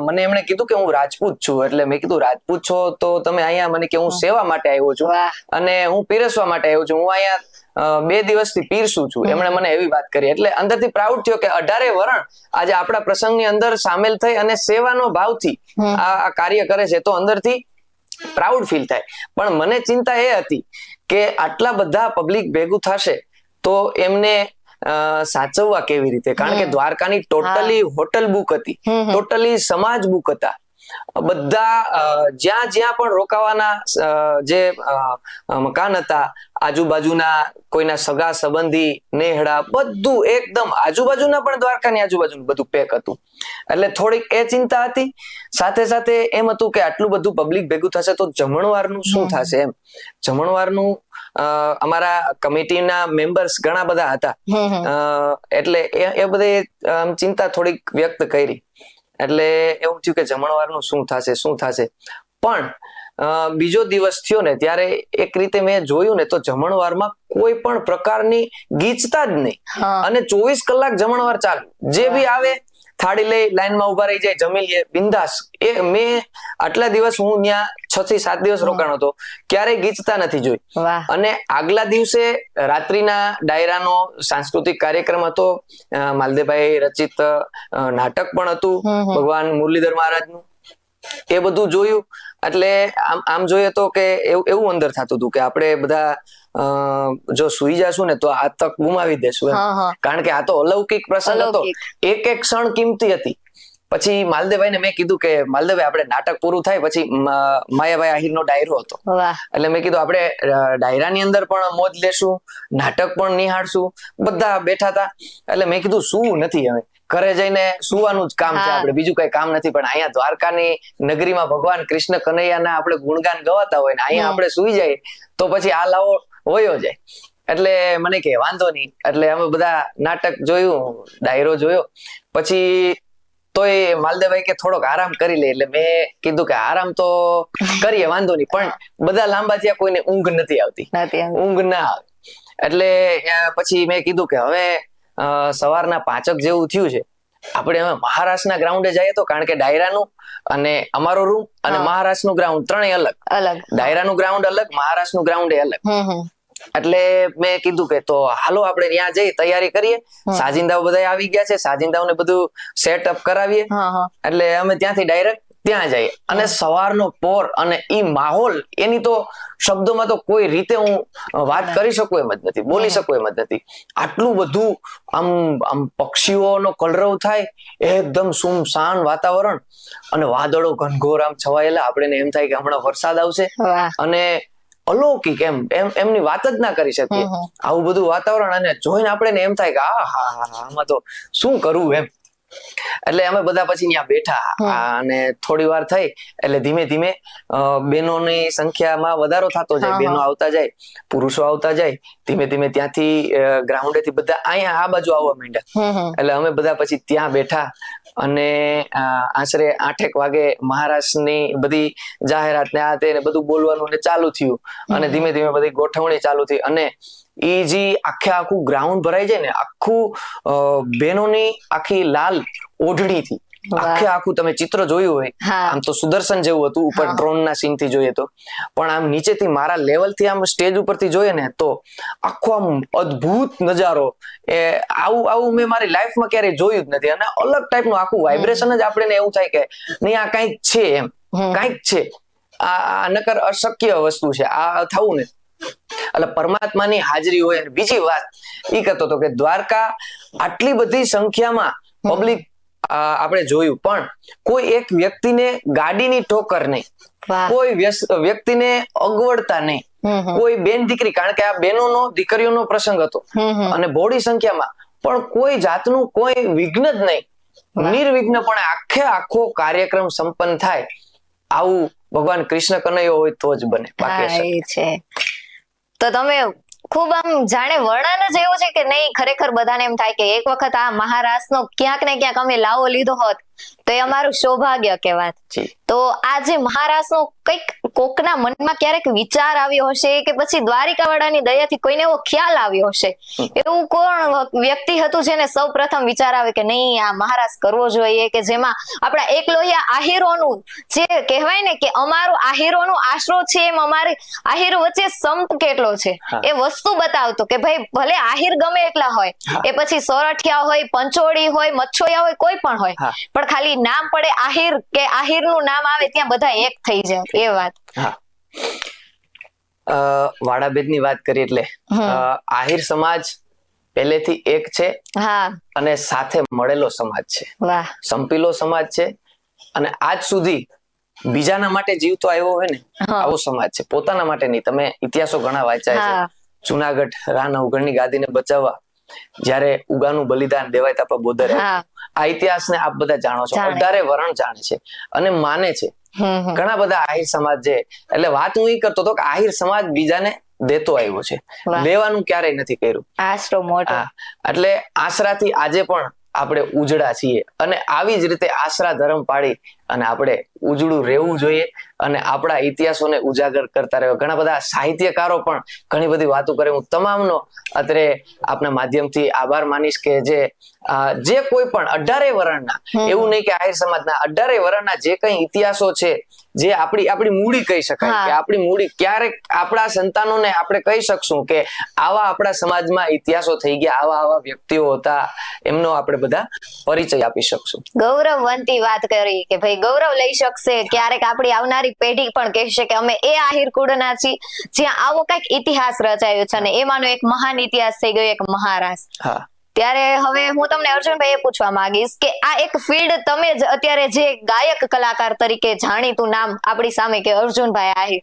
મને એમણે કીધું કે હું રાજપૂત છું, એટલે મેં કીધું રાજપૂત છો તો તમે અહીંયા? મને કે હું સેવા માટે આવ્યો છું અને હું પીરસવા માટે આવ્યો છું, હું અહીંયા 2 દિવસથી પીરસું છું. એમણે મને એવી વાત કરી, એટલે અંદરથી પ્રાઉડ થયો કે 18 વરણ આજે આપણા પ્રસંગની અંદર સામેલ થઈ અને સેવાનો ભાવથી આ કાર્ય કરે છે, તો અંદરથી પ્રાઉડ ફીલ થાય. પણ મને ચિંતા એ હતી કે આટલા બધા પબ્લિક ભેગું થશે તો એમને સાચવવા કેવી રીતે, કારણ કે દ્વારકાની ટોટલી હોટલ બુક હતી, ટોટલી સમાજ બુક હતા, બધા જ્યાં જ્યાં પણ રોકાવાના જે મકાન હતા, આજુબાજુના કોઈના સગા સંબંધી નેહડા, બધું એકદમ આજુબાજુના પણ દ્વારકાની આજુબાજુનું બધું પેક હતું, એટલે થોડીક એ ચિંતા હતી. સાથે સાથે એમ હતું કે આટલું બધું પબ્લિક ભેગું થશે તો જમણવારનું શું થશે એમ. જમણવારનું અમારા કમિટીના મેમ્બર્સ ઘણા બધા હતા, એટલે એ બધી ચિંતા થોડીક વ્યક્ત કરી, એટલે એવું થયું કે જમણવારનું શું થશે. પણ બીજો દિવસ થયો ને ત્યારે એક રીતે મેં જોયું ને તો જમણવારમાં કોઈ પણ પ્રકારની ગીચતા જ નહીં, અને 24 કલાક જમણવાર ચાલુ, જે બી આવે થાળી લઈ લાઈનમાં ઉભા રહી જાય, જમી લે બિંદાસ. એ મેં આટલા દિવસ હું ત્યાં 6 થી 7 દિવસ રોકાણો હતો, ક્યારેય ગીચતા નથી જોઈ. અને આગલા દિવસે રાત્રિના ડાયરાનો સાંસ્કૃતિક કાર્યક્રમ હતો, માલદેભાઈ રચિત નાટક પણ હતું ભગવાન મુરલીધર મહારાજનું, એ બધું જોયું. એટલે આમ જોઈએ તો કે એવું અંદર થતું હતું કે આપણે બધા જો સુઈ જશું ને તો આ તક ગુમાવી દેશું, કારણ કે આ તો અલૌકિક પ્રસંગ હતો, એક એક ક્ષણ કિંમતી હતી. પછી માલદેવભાઈને મેં કીધું કે માલદેવભાઈ આપણે નાટક પૂરું થાય પછી માયાભાઈ આહિરનો ડાયરો હતો, એટલે મેં કીધું આપણે ડાયરાની અંદર પણ મોજ લેશું, નાટક પણ નિહાળશું. બધા બેઠા હતા, એટલે મેં કીધું શું નથી, હવે ઘરે જઈને સુવાનું જ કામ છે, આપણે બીજું કઈ કામ નથી, પણ અહીંયા દ્વારકાની નગરીમાં ભગવાન કૃષ્ણ કનૈયાના આપણે ગુણગાન ગવાતા હોય ને અહીંયા આપણે સુઈ જાય તો પછી આ લાવો વયો જાય. એટલે મને કે વાંધો નહીં, એટલે અમે બધા નાટક જોયું, ડાયરો જોયો. પછી તોય માલદેવભાઈ કે થોડોક આરામ કરી લે, એટલે મેં કીધું કે આરામ તો કરીએ વાંધો નહીં, પણ બધા લાંબા થયા કોઈને ઊંઘ નથી આવતી, ઊંઘ ના આવે. એટલે પછી મેં કીધું કે હવે સવારના 5 જેવું થયું છે, આપણે હવે મહારાષ્ટ્રના ગ્રાઉન્ડે જઈએ તો, કારણ કે ડાયરાનું અને અમારો રૂમ અને મહારાષ્ટ્રનું ગ્રાઉન્ડ ત્રણેય અલગ, ડાયરાનું ગ્રાઉન્ડ અલગ, મહારાષ્ટ્રનું ગ્રાઉન્ડ અલગ. એટલે મેં કીધું કે તો હાલો આપણે ત્યાં જઈ તૈયારી કરીએ, સાજિંદાઓ બધા આવી ગયા છે, સાજિંદાઓને બધું સેટઅપ કરાવીએ. એટલે અમે ત્યાંથી ડાયરેક્ટ ત્યાં જઈએ, અને સવારનો પોર અને ઈ માહોલ, એની તો શબ્દોમાં તો કોઈ રીતે હું વાત કરી શકું એમ જ નથી, બોલી શકું એમ જ નથી. આટલું બધું આમ પક્ષીઓનો કલરવ થાય, એકદમ સુમસાન વાતાવરણ, અને વાદળો ઘનઘોર આમ છવાયેલા, આપણે એમ થાય કે હમણાં વરસાદ આવશે. અને અલૌકિક એમની વાત જ ના કરી શકીએ. આવું બધું વાતાવરણ અને જોઈને આપણે એમ થાય કે આમાં તો શું કરવું એમ. એટલે અમે બધા પછી ત્યાં બેઠા અને થોડી વાર થઈ એટલે ધીમે ધીમે બહેનોની સંખ્યામાં વધારો થતો જાય, બહેનો આવતા જાય, પુરુષો આવતા જાય, ધીમે ધીમે ત્યાંથી ગ્રાઉન્ડેથી બધા અહીંયા આ બાજુ આવવા માંડ્યા. એટલે અમે બધા પછી ત્યાં બેઠા અને આશરે 8 વાગે મહારાષ્ટ્રની બધી જાહેરાત ને આ તે બધું બોલવાનું ને ચાલુ થયું અને ધીમે ધીમે બધી ગોઠવણી ચાલુ થઈ અને એ જે આખું ગ્રાઉન્ડ ભરાઈ જાય ને, આખું બહેનોની આખી લાલ ઓઢણીથી આખું તમે ચિત્ર જોયું હોય, આમ તો સુદર્શન જેવું હતું ઉપર ડ્રોન ના સીન થી જોઈએ તો, પણ આમ નીચેથી મારા લેવલ થી આમ સ્ટેજ ઉપરથી જોઈએ ને તો આખો આમ અદ્ભુત નજારો. એ આવું મેં મારી લાઈફમાં ક્યારેય જોયું જ નથી અને અલગ ટાઈપનું આખું વાઇબ્રેશન જ આપણે એવું થાય કે નહીં આ કઈક છે એમ, કઈક છે, આ નકર અશક્ય વસ્તુ છે આ થવું ને. એટલે પરમાત્માની હાજરી હોય. અને બીજી વાત એ કહેતો હતો કે દ્વારકા આટલી બધી સંખ્યામાં પબ્લિક આપણે જોયું પણ કોઈ એક વ્યક્તિને ગાડીની ઠોકર નહીં, કોઈ વ્યક્તિને અગવડતા નહીં, કોઈ બેન દીકરી, કારણ કે આ બહેનોનો દીકરીઓનો પ્રસંગ હતો અને બહોળી સંખ્યામાં, પણ કોઈ જાતનું કોઈ વિઘ્ન જ નહીં, નિર્વિઘ્નપણે આખો કાર્યક્રમ સંપન્ન થાય. આવું ભગવાન કૃષ્ણ કનૈયો હોય તો જ બને. બાકી છે તો તમે ખૂબ આમ જાણે વર્ણન જ એવું છે કે નહીં, ખરેખર બધાને એમ થાય કે એક વખત આ મહારાષ્ટ્રનો ક્યાંક ને ક્યાંક અમે લાવો લીધો હોત તો એ અમારું સૌભાગ્ય કહેવાત. તો આ જે મહારાષ્ટ્રનો કંઈક કોકના મનમાં ક્યારેક વિચાર આવ્યો હશે કે પછી દ્વારિકાવાળાની દયાથી કોઈને એવો ખ્યાલ આવ્યો હશે, એવું કોણ વ્યક્તિ હતું જેને સૌ પ્રથમ વિચાર આવે કે નહીં આ મહારાષ્ટ્ર કરવો જોઈએ, કે જેમાં આપણા એકલોહિયા આહીરોનું જે કહેવાય ને કે અમારું આહીરોનું આશરો છે એમ અમારે આહીરો વચ્ચે સંપ કેટલો છે એ વસ્તુ બતાવતો કે ભાઈ ભલે આહીર ગમે એટલા હોય, એ પછી સોરઠિયા હોય, પંચોળી હોય, મચ્છોયા હોય, કોઈ પણ હોય, પણ ખાલી નામ પડે આહીર કે આહીરનું નામ આવે ત્યાં બધા એક થઈ જાય. એ વાત વાડાભેદની વાત કરી એટલે આહીર સમાજ પહેલેથી એક છે અને સાથે મળેલો સમાજ છે, સંપીલો સમાજ છે અને આજ સુધી બીજાના માટે જીવતો આવ્યો હોય ને આવો સમાજ છે, પોતાના માટે નહીં. તમે ઇતિહાસો ઘણા વાંચ્યા છે. જુનાગઢ રાનવગઢની ગાદીને બચાવવા જયારે ઉગાનું બલિદાન દેવાય તાપા બોદર, આ ઇતિહાસ ને આપ બધા જાણો છો, 18 વરણ જાણે છે અને માને છે. ઘણા બધા આહિર સમાજ છે. એટલે વાત હું એ કરતો હતો કે આહિર સમાજ બીજાને દેતો આવ્યો છે, લેવાનું ક્યારેય નથી કર્યું. આશરો મોટો. એટલે આશરાથી આજે પણ આપણે ઉજળા છીએ અને આવી જ રીતે આશરા ધર્મ પાડી અને આપણે ઉજળું રહેવું જોઈએ અને આપણા ઇતિહાસોને ઉજાગર કરતા રહેવા. ઘણા બધા સાહિત્યકારો પણ ઘણી બધી વાતો કરે. હું તમામનો અત્યારે આપના માધ્યમથી આભાર માનીશ કે જે કોઈ પણ 18 વરણના, એવું નહીં કે આહિર સમાજના, 18 વરણના જે કઈ ઇતિહાસો છે, જે આપણી મૂડી કહી શકાય કે આપણી મૂડી, ક્યારેક આપણા સંતાનોને આપણે કહી શકશું કે આવા આપણા સમાજમાં ઇતિહાસો થઈ ગયા, આવા વ્યક્તિઓ હતા, એમનો આપણે બધા પરિચય આપી શકશું. ગૌરવવંતી વાત કરી કે ભાઈ ગૌરવ લઈ શકશે. ક્યારેક આપણી આવનારી પેઢી પણ કહેશે કે અમે એ આહિર કુળના છીએ જ્યાં આવો કઈક ઇતિહાસ રચાયો છે અને એમાંનો એક મહાન ઇતિહાસ થઈ ગયો એક મહારાષ્ટ્ર. ત્યારે હવે હું તમને અર્જુનભાઈ એ પૂછવા માંગીશ કે આ એક ફિલ્ડ તમે જ અત્યારે જે ગાયક કલાકાર તરીકે જાણીતું નામ આપણી સામે કે અર્જુનભાઈ આહિર,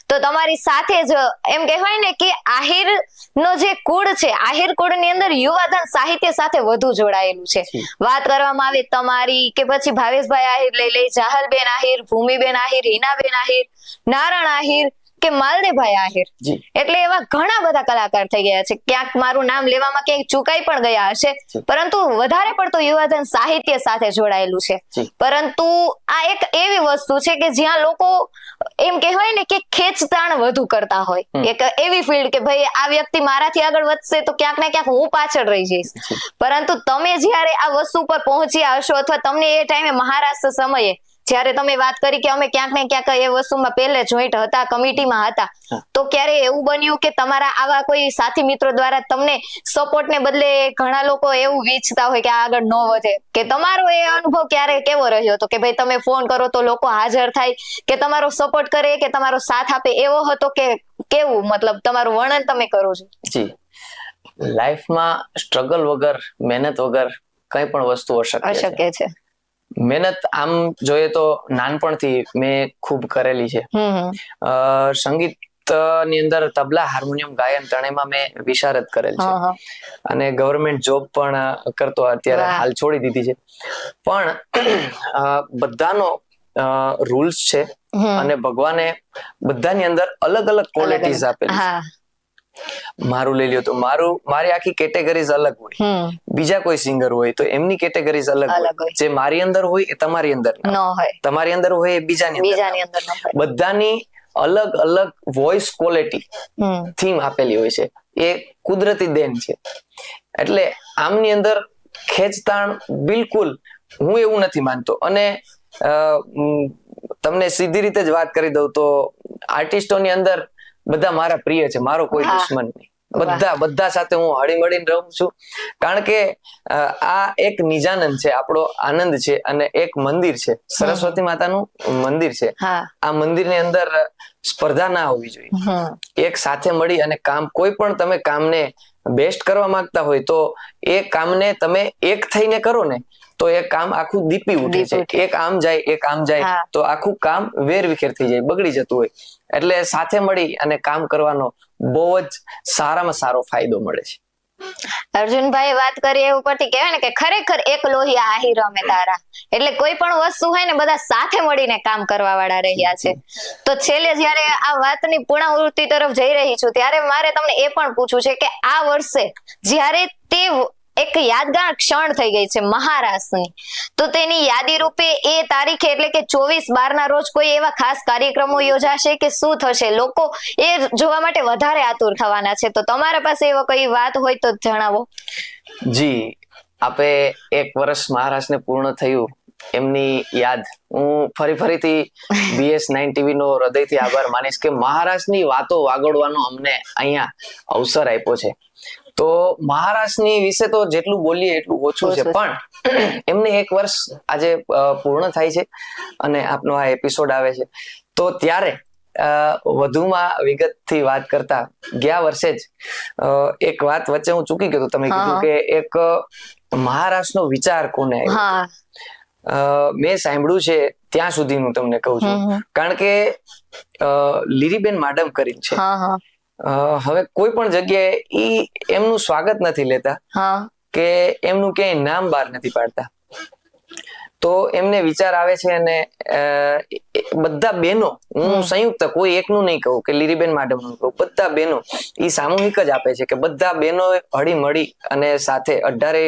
તો તમારી સાથે જ એમ કહેવાય ને કે આહિર નો જે કુળ છે, આહિર કુળ ની અંદર યુવાધન સાહિત્ય સાથે વધુ જોડાયેલું છે. વાત કરવામાં આવે તમારી કે પછી ભાવેશભાઈ આહિર લઈ જાહલબેન આહિર, ભૂમિબેન આહિર, હિનાબેન આહિર, નારણ આહિર કે માલદેભાઈ આહિર, એટલે એવા ઘણા બધા કલાકાર થઈ ગયા છે. ક્યાંક મારું નામ લેવામાં ક્યાંક ચૂકાઈ પણ ગયા હશે, પરંતુ વધારે પડતું યુવાધન સાહિત્ય સાથે જોડાયેલું છે. પરંતુ આ એક એવી વસ્તુ છે કે જ્યાં લોકો એમ કહેવાય ને કે ખેંચતાણ વધુ કરતા હોય, એક એવી ફિલ્ડ કે ભાઈ આ વ્યક્તિ મારાથી આગળ વધશે તો ક્યાંક ને ક્યાંક હું પાછળ રહી જઈશ. પરંતુ તમે જયારે આ વસ્તુ પર પહોંચ્યા હશો અથવા તમને એ ટાઈમે મહારાષ્ટ્ર સમયે જયારે તમે વાત કરી કે અમે ક્યાંક ને ક્યાંક એ વસ્તુમાં પહેલે જોઈન્ટ હતા, કમિટીમાં હતા, તો ક્યારે એવું બન્યું કે તમારા આવા કોઈ સાથી મિત્રો દ્વારા તમને સપોર્ટ ને બદલે ઘણા લોકો એવું વીચતા હોય કે આગળ ન વધે, કે તમારો એ અનુભવ ક્યારે કેવો રહ્યો હતો કે ભાઈ તમે ફોન કરો તો લોકો હાજર થાય, કે તમારો સપોર્ટ કરે, કે તમારો સાથ આપે, એવો હતો કે કેવું? મતલબ તમારું વર્ણન તમે કરો છો. જી, લાઈફમાં સ્ટ્રગલ વગર, મહેનત વગર કઈ પણ વસ્તુ અશક્ય છે. મહેનત આમ જોઈએ તો નાનપણથી મેં ખૂબ કરેલી છે. સંગીત ની અંદર તબલા, હાર્મોનિયમ, ગાયન ત્રણેયમાં મેં વિશારદ કરેલ છે. હા, હા. અને ગવર્મેન્ટ જોબ પણ કરતો, અત્યારે વાહ. હાલ છોડી દીધી છે. પણ બધાનો રૂલ્સ છે અને ભગવાને બધાની અંદર અલગ અલગ ક્વોલિટીઝ આપેલી છે. હા. મારું લઈ લ્યો તો મારી આખી કેટેગરીઝ અલગ હોય. બીજા કોઈ સિંગર હોય તો એમની કેટેગરીઝ અલગ હોય. જે મારી અંદર હોય એ તમારી અંદર ન હોય, તમારી અંદર હોય એ બીજાની અંદર ન હોય. બધાની અલગ અલગ વોઇસ ક્વોલિટી થીમ આપેલી હોય છે. એ કુદરતી દેન છે. એટલે આમની અંદર ખેંચતાણ બિલકુલ હું એવું નથી માનતો. અને તમને સીધી રીતે જ વાત કરી દઉં તો આર્ટિસ્ટોની અંદર બધા મારા પ્રિય છે, મારો કોઈ દુશ્મન નહીં. બધા સાથે હું હળી મળીને રહું છું. કારણ કે આ એક નિજાનંદ છે, આપણો આનંદ છે. અને એક મંદિર છે, સરસ્વતી માતાનું મંદિર છે. આ મંદિરની અંદર સ્પર્ધા ના હોવી જોઈએ. એક સાથે મળી અને કામ, કોઈ પણ તમે કામને બેસ્ટ કરવા માંગતા હોય તો એ કામને તમે એક થઈને કરો ને તો એ કામ આખું દીપી ઉઠે છે. એક આમ જાય, એક આમ જાય તો આખું કામ વેરવિખેર થઈ જાય, બગડી જતું હોય. એટલે સાથે મળી અને કામ કરવાનો બહુ જ સારામાં સારો ફાયદો મળે છે. અર્જુનભાઈ વાત કરીએ એ ઉપરથી કહેવાય ને કે ખરેખર એક લોહિયા આહીર અમે તારા. એટલે કોઈ પણ વસ્તુ હોય ને બધા સાથે મળીને કામ કરવા વાળા રહ્યા છે. તો છેલ્લે જયારે આ વાતની પૂર્ણાવૃત્તિ તરફ જઈ રહી છું ત્યારે મારે તમને એ પણ પૂછવું છે કે આ વર્ષે જ્યારે તે એક યાદગાર ક્ષણ થઈ ગઈ છે મહારાષ્ટ્રની, તો તેની યાદી રૂપે એ તારીખે એટલે કે 24/12 ના રોજ કોઈ એવા ખાસ કાર્યક્રમો યોજાશે કે શું થશે? લોકો એ જોવા માટે વધારે આતુર થવાના છે. તો તમારા પાસે એવો કઈ વાત હોય તો જણાવો. જી, આપે એક વર્ષ મહારાષ્ટ્રને પૂર્ણ થયું એમની યાદ હું ફરીથી BS9 TV નો હૃદયથી આભાર માનીશ કે મહારાષ્ટ્રની વાતો વાગોડવાનો અમને અહીંયા અવસર આપ્યો છે. તો મહારાષ્ટ્રની વિશે તો જેટલું બોલીએ એટલું ઓછું છે. પણ એમને એક વર્ષ આજે પૂર્ણ થાય છે અને આપનો આ એપિસોડ આવે છે. તો ત્યારે વધુમાં વિગતથી વાત કરતા ગયા વર્ષે જ એક વાત વચ્ચે હું ચૂકી ગયો. તમે કીધું કે એક મહારાષ્ટ્રનો વિચાર કોને આવ્યો. મેં સાંભળ્યું છે ત્યાં સુધીનું તમને કહું છું. કારણ કે લીરીબેન માડમ કરીને છે, હવે કોઈ પણ જગ્યાએ એમનું સ્વાગત નથી લેતા કે એમનું ક્યાંય નામ બહાર નથી પાડતા. તો એમને વિચાર આવે છે અને બધા બહેનો, હું સંયુક્ત કોઈ એકનું નહીં કહું કે લીરીબેન માડમનું કહું, બધા બહેનો એ સામૂહિક જ આપે છે કે બધા બહેનો હળી મળી અને સાથે 18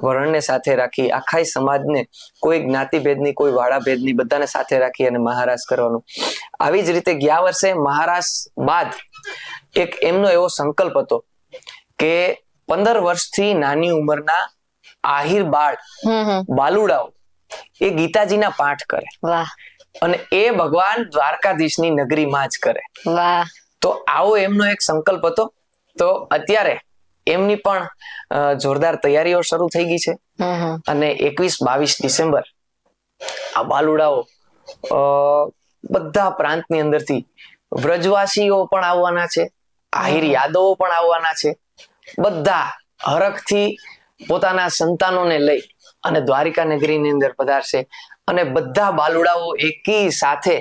વર્ણને સાથે રાખી આખા સમાજને કોઈ જ્ઞાતિભેદની, કોઈ વાળાભેદની, બધાને સાથે રાખી અને મહારાષ્ટ્ર કરવાનું. આવી જ રીતે ગયા વર્ષે મહારાષ્ટ્ર બાદ એક એમનો એવો સંકલ્પ હતો કે 15 વર્ષથી નાની ઉંમરના આહિર બાલુડાઓ એ ગીતાજીના પાઠ કરે અને એ ભગવાન દ્વારકાધીશની નગરીમાં જ કરે. તો આવો એમનો એક સંકલ્પ હતો. તો અત્યારે એમની પણ જોરદાર તૈયારીઓ શરૂ થઈ ગઈ છે અને 21-22 ડિસેમ્બર આ બાલુડાઓ બધા પ્રાંતની અંદરથી વ્રજવાસીઓ પણ આવવાના છે, આહિર યાદવો પણ આવવાના છે. બધા હરખથી પોતાના સંતાનોને લઈ અને દ્વારિકા નગરીની અંદર પધારશે અને બધા બાલુડાઓ એકી સાથે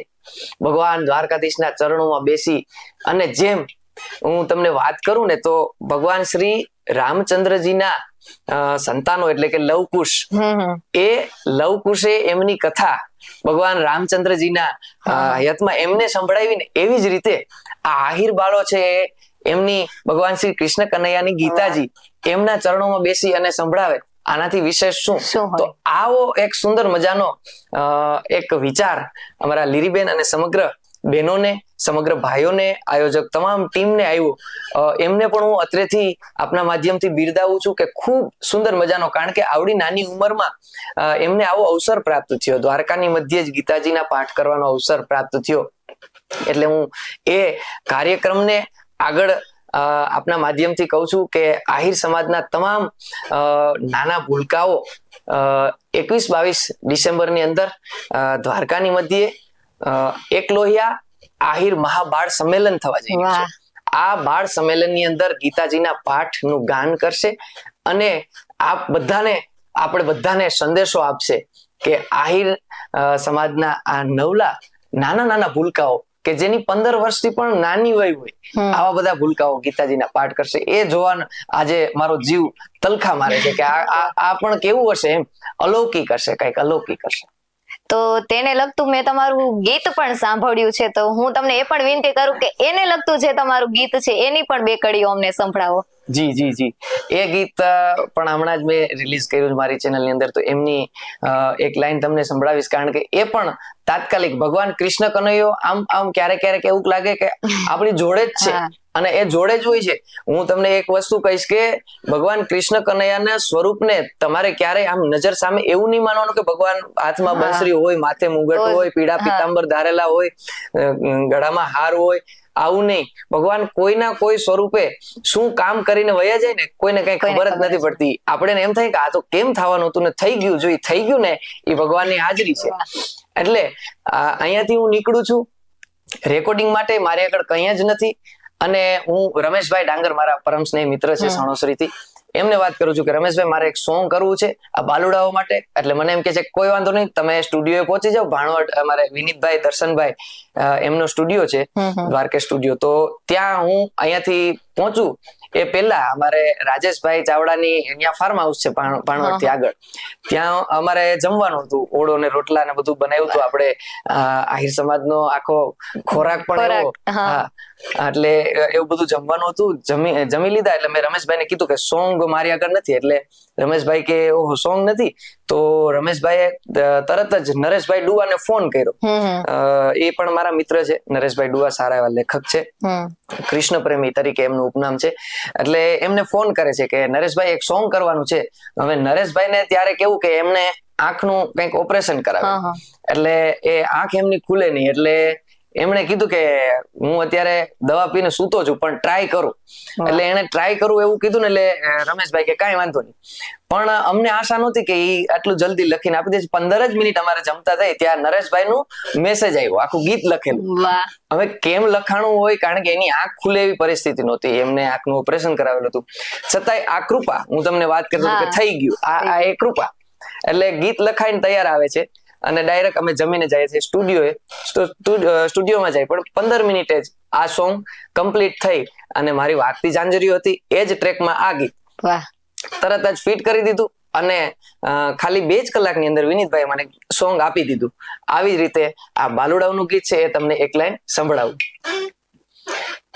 ભગવાન દ્વારકાધીશના ચરણોમાં બેસી અને જેમ હું તમને વાત કરું ને તો ભગવાન શ્રી રામચંદ્રજીના સંતાનો એટલે કે લવકુશ, એ લવકુશે એમની કથા ભગવાન રામચંદ્રજીના હયાતમાં એમને સંભળાવીને એવી જ રીતે આ આહિર બાળો છે એમની ભગવાન શ્રી કૃષ્ણ કનૈયાની ગીતાજી એમના ચરણોમાં બેસી અને સંભળાવે. આનાથી વિશેષ શું? તો આવો એક સુંદર મજાનો એક વિચાર અમારા લીરીબેન અને સમગ્ર બહેનોને, સમગ્ર ભાઈઓને, આયોજક તમામ ટીમને આવ્યો. એમને પણ હું અત્રેથી આપના માધ્યમથી બિરદાવું છું કે ખૂબ સુંદર મજાનો, કારણ કે આવડી નાની ઉંમરમાં એમને આવો અવસર પ્રાપ્ત થયો. દ્વારકાની મધ્યે જ ગીતાજીના પાઠ કરવાનો અવસર પ્રાપ્ત થયો. એટલે હું એ કાર્યક્રમને આગળ આપના માધ્યમથી કહું છું કે આહિર સમાજના તમામ નાના ભૂલકાઓ 21-22 ડિસેમ્બરની અંદર દ્વારકાની મધ્યે એક લોહિયા આહિર મહાબાળ સંમેલન થવા જઈ રહ્યું છે. આ બાળ સંમેલનની અંદર ગીતાજીના પાઠનું ગાન કરશે અને આપણે બધાને સંદેશો આપશે કે આહિર સમાજના આ નવલા નાના ભૂલકાઓ કે જેની 15 વર્ષથી પણ નાની વય હોય આવા બધા ભૂલકાઓ ગીતાજીના પાઠ કરશે, એ જોવાનો આજે મારો જીવ તલખા મારે છે કે આ પણ કેવું હશે, એમ અલૌકિક હશે, કઈક અલૌકિક હશે. તો તેને લગતું મેં તમારું ગીત પણ સાંભળ્યું છે, તો હું તમને એ પણ વિનંતી કરું કે એને લગતું જે તમારું ગીત છે એની પણ 2 કડીઓ અમને સંભળાવો. જી જી જી, એ ગીત પણ હમણાં જ મેં રિલીઝ કર્યું છે મારી ચેનલની અંદર, તો એમની એક લાઈન તમને સંભળાવીશ, કારણ કે એ પણ તાત્કાલિક ભગવાન કૃષ્ણ કનૈયો આમ ક્યારેક ક્યારેક એવું લાગે કે આપણી જોડે જ છે, અને એ જોડે જ હોય છે. હું તમને એક વસ્તુ કહીશ કે ભગવાન કૃષ્ણ કનૈયાના સ્વરૂપને તમારે ક્યારેય આમ નજર સામે એવું નહીં માનવાનું કે ભગવાન હાથમાં બંસરી હોય, માથે મુગટ હોય, પીળા પીતાંબર ધારેલા હોય, ગળામાં હાર હોય, આવું નહીં. ભગવાન કોઈના કોઈ સ્વરૂપે શું કામ કરીને વયા જાય ને કોઈને કઈ ખબર જ નથી પડતી. આપણે એમ થાય કે આ તો કેમ થવાનું હતું ને થઈ ગયું, જો થઈ ગયું ને એ ભગવાનની હાજરી છે. એટલે અહીંયાથી હું નીકળું છું રેકોર્ડિંગ માટે, મારી આગળ કંઈ જ નથી, અને હું રમેશભાઈ ડાંગર મારા પરમ સ્નેહી મિત્ર છે સણોસરીથી, એમને વાત કરું છું કે રમેશભાઈ મારે એક સોંગ કરવું છે આ બાલુડાઓ માટે. એટલે મને એમ કે છે કોઈ વાંધો નહીં, તમે સ્ટુડિયોએ પહોંચી જાઓ. ભાણવડ અમારે વિનીતભાઈ દર્શનભાઈ એમનો સ્ટુડિયો છે, દ્વારકા સ્ટુડિયો, તો ત્યાં હું અહીંયાથી પહોંચું એ પહેલા અમારે રાજેશભાઈ ચાવડાની અહીંયા ફાર્મ હાઉસ છે ભાણવડ થી આગળ, ત્યાં અમારે જમવાનું હતું, ઓળો ને રોટલા ને બધું બનાવ્યું હતું. આપણે આહિર સમાજનો આખો ખોરાક પણ એવો, હા, એટલે એવું બધું જમવાનું હતું. જમી લીધા એટલે મેં રમેશભાઈ ને કીધું કે સોંગ મારી આગળ નથી. એટલે રમેશભાઈ કે ઓહો સોંગ નથી, તો રમેશભાઈએ તરત જ નરેશભાઈ ડુવાને ફોન કર્યો. એ પણ મારા મિત્ર છે, નરેશભાઈ ડુવા સારા એવા લેખક છે, કૃષ્ણ પ્રેમી તરીકે એમનું ઉપનામ છે. એટલે એમને ફોન કરે છે કે નરેશભાઈ એક સોંગ કરવાનું છે. હવે નરેશભાઈ ને ત્યારે કેવું કે એમને આંખનું કંઈક ઓપરેશન કરાવ્યું, એટલે એ આંખ એમની ખુલે નહીં. એટલે એમણે કીધું કે હું અત્યારે દવા પીને સૂતો છું પણ ટ્રાય કરું. એટલે એને ટ્રાય કરું એવું કીધું ને, એટલે રમેશભાઈ કે કાંઈ વાંધો નહીં. પણ અમને આશા નહોતી કે એ આટલું જલ્દી લખીને આપી દેશે. 15 જ મિનિટ અમારે જમતા થઈ ત્યાં નરેશભાઈ નું મેસેજ આવ્યો, આખું ગીત લખેલું. હવે કેમ લખાણું હોય, કારણ કે એની આંખ ખુલે એવી પરિસ્થિતિ નહોતી, એમને આંખનું ઓપરેશન કરાવેલું હતું. છતાંય આ કૃપા, હું તમને વાત કરતો કે થઈ ગયું, આ એ કૃપા. એટલે ગીત લખાઈને તૈયાર આવે છે અને ડાયરેક્ટ અમે જમીને જઈએ છીએ સ્ટુડિયોમાં જાય, પણ 15 મિનિટે જ આ સોંગ કમ્પ્લીટ થઈ અને મારી વાગતી જાંજરીઓ હતી એ જ ટ્રેકમાં આ ગીત તરત જ ફિટ કરી દીધું, અને ખાલી 2 જ કલાકની અંદર વિનીતભાઈ મને સોંગ આપી દીધું. આવી રીતે આ બાલુડાઓનું ગીત છે એ તમને એક લાઈન સંભળાવું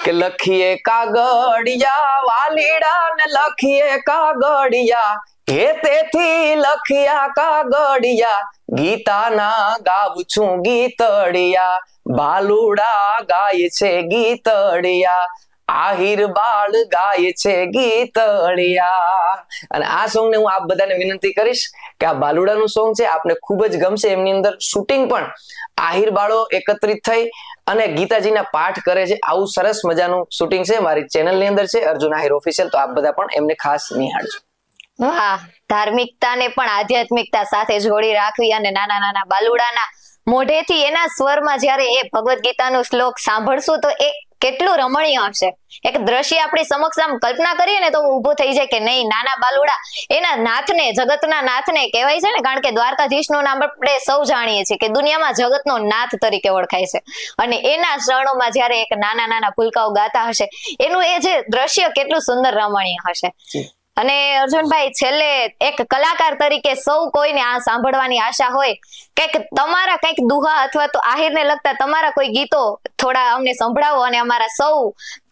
કે લખીએ કાગળિયા વાલીડા ને લખીએ કાગળિયા, હે તેથી લખ્યા કાગળિયા, ગીતાના ગાવું છું ગીતડિયા, બાલુડા ગાય છે ગીતડિયા, આહિર બાળ ગાય છે ગીતડિયા. અને આ સોંગ ને હું આપ બધાને વિનંતી કરીશ કે આ બાલુડાનું સોંગ છે, આપને ખૂબ જ ગમશે. એમની અંદર શૂટિંગ પણ આહિર બાળો એકત્રિત થઈ અને ગીતાજીના પાઠ કરે છે, આવું સરસ મજાનું શૂટિંગ છે. મારી ચેનલની અંદર છે અર્જુન આહિર ઓફિશિયલ, તો આપ બધા પણ એમને ખાસ નિહાળજો. વાહ, ધાર્મિકતાને પણ આધ્યાત્મિકતા સાથે જોડી રાખવી અને નાના નાના બાલુડાના મોઢેથી એના સ્વરમાં જ્યારે એ ભગવદ્ ગીતાનો શ્લોક સાંભળશું તો એ કેટલું રમણીય હશે. એક દ્રશ્ય આપણી સમક્ષ આમ કલ્પના કરીએ ને તો ઊભો થઈ જાય કે નહીં, નાના બાલુડા એના નાથને, જગતના નાથને કહેવાય છે ને, કારણ કે દ્વારકાધીશનું નામ આપણે સૌ જાણીએ છીએ કે દુનિયામાં જગતનો નાથ તરીકે ઓળખાય છે, અને એના શરણોમાં જ્યારે એક નાના નાના ભૂલકાઓ ગાતા હશે, એનું એ જે દ્રશ્ય કેટલું સુંદર રમણીય હશે. અને અર્જુનભાઈ, છેલ્લે એક કલાકાર તરીકે સૌ કોઈને આ સાંભળવાની આશા હોય, કંઈક તમારા કંઈક દુહા અથવા તો આહિરને લગતા તમારા કોઈ ગીતો થોડા અમને સંભળાવો, અને અમારા સૌ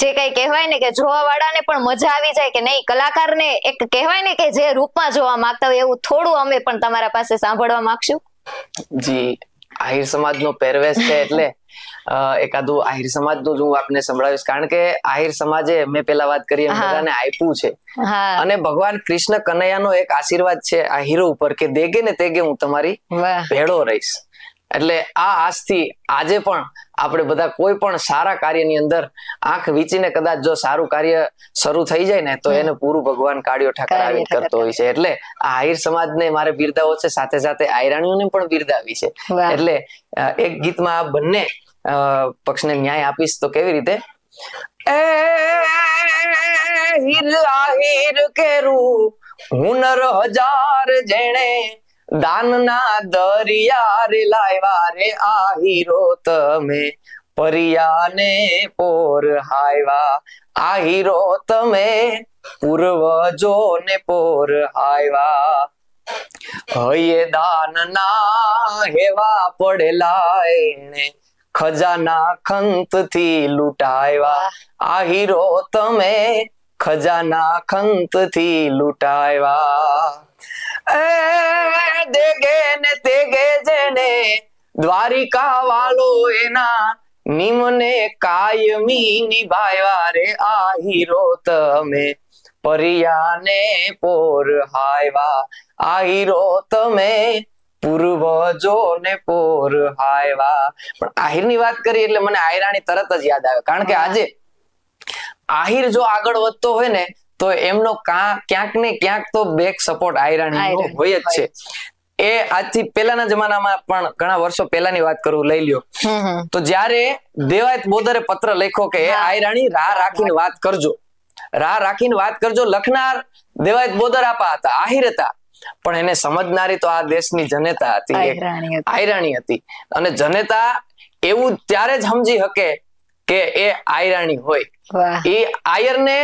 જે કઈ કહેવાય ને કે જોવા વાળાને પણ મજા આવી જાય કે નહીં, કલાકારને એક કહેવાય ને કે જે રૂપમાં જોવા માંગતા હોય એવું થોડું અમે પણ તમારા પાસે સાંભળવા માંગશું. જી, આહિર સમાજનો પહેરવેશ છે એટલે એકાદું આહિર સમાજનું હું આપને સંભળાવીશ, કારણ કે આહિર સમાજે મેં પેલા વાત કરી એમ બધાને આપ્યું છે, અને ભગવાન કૃષ્ણ કનૈયાનો એક આશીર્વાદ છે આ હીરો ઉપર કે દેગે ને તેગે હું તમારી ભેળો રહીશ. એટલે આ આજથી આજે પણ આપણે બધા કોઈ પણ સારા કાર્યની અંદર આંખ વીંચીને કદાચ જો સારું કાર્ય શરૂ થઈ જાય ને તો એને પૂરું ભગવાન કાળિયો ઠાકર કરતો હોય છે. એટલે આ આહિર સમાજને મારે બિરદાવો છે, સાથે સાથે આયરાણીઓને પણ બિરદાવી છે. એટલે એક ગીતમાં આ બંને પક્ષને ન્યાય આપીશ તો કેવી રીતે, એ હીર આહિર કેરું હુનર હજાર જેણે, દાનના દરિયા રે લાવ્યા રે આહિરો તમે, પરિયાને પોર હાયવા આહીરો તમે પૂર્વજોને પોર હાયવા હૈયે દાન ના હેવા પડેલા એણે ખજાના ખંત થી લૂંટાયવા આહીરો તમે ખજાના ખંત થી લૂંટાયવા એ દેગે ને તેગે જેને દ્વારિકા વાલો એના નિમને કાયમી નિભાવ્યા રે આહીરો તમે પરિયાને પોર હાયવા આહીરો તમે પૂર્વજોને પોર હાયવા. પણ આહિરની વાત કરી એટલે મને આયરાણી તરત જ યાદ આવે, કારણ કે આજે આહિર જો આગળ વધતો હોય ને તો એમનો ક્યાંક ને ક્યાંક તો બેક સપોર્ટ આયરાણીનો હોય જ છે. એ આજથી પહેલાના જમાનામાં પણ ઘણા વર્ષો પહેલાની વાત કરું, લઈ લ્યો તો જ્યારે દેવાયત બોદરે પત્ર લખ્યો કે આયરાણી રાહ રાખીને વાત કરજો, રાહ રાખીને વાત કરજો. લખનાર દેવાયત બોદર આપા હતા, આહિર હતા, પણ એને સમજનારી તો આ દેશની જનતા હતી, આયરાણી હતી. અને જનતા એવું ત્યારે જ સમજી શકે કે એ આયરાણી હોય. એ આયરને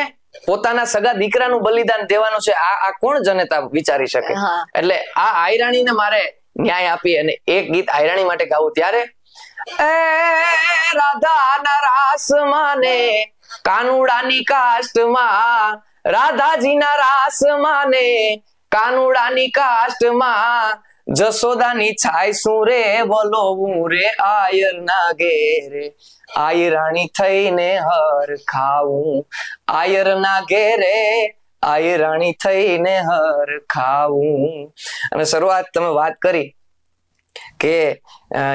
પોતાના સગા દીકરાનું બલિદાન દેવાનું છે, આ કોણ જનતા વિચારી શકે? એટલે આ આયરાણીને મારે ન્યાય આપી અને એક ગીત આયરાણી માટે ગાવું. ત્યારે એ રાધાના રાસમાં ને કાનુડાની કાસ્ટમાં, રાધાજીના રાસમાં ને કાનુડાની કાસ્ટમાં, જસોદાની છાય શું રે વલોવું રે આયર ના ઘેરે, આયરાણી થઈને હર ખાવું, આયર ના ઘેરે આયરાણી થઈને હર ખાવું. અને શરૂઆત તમે વાત કરી કે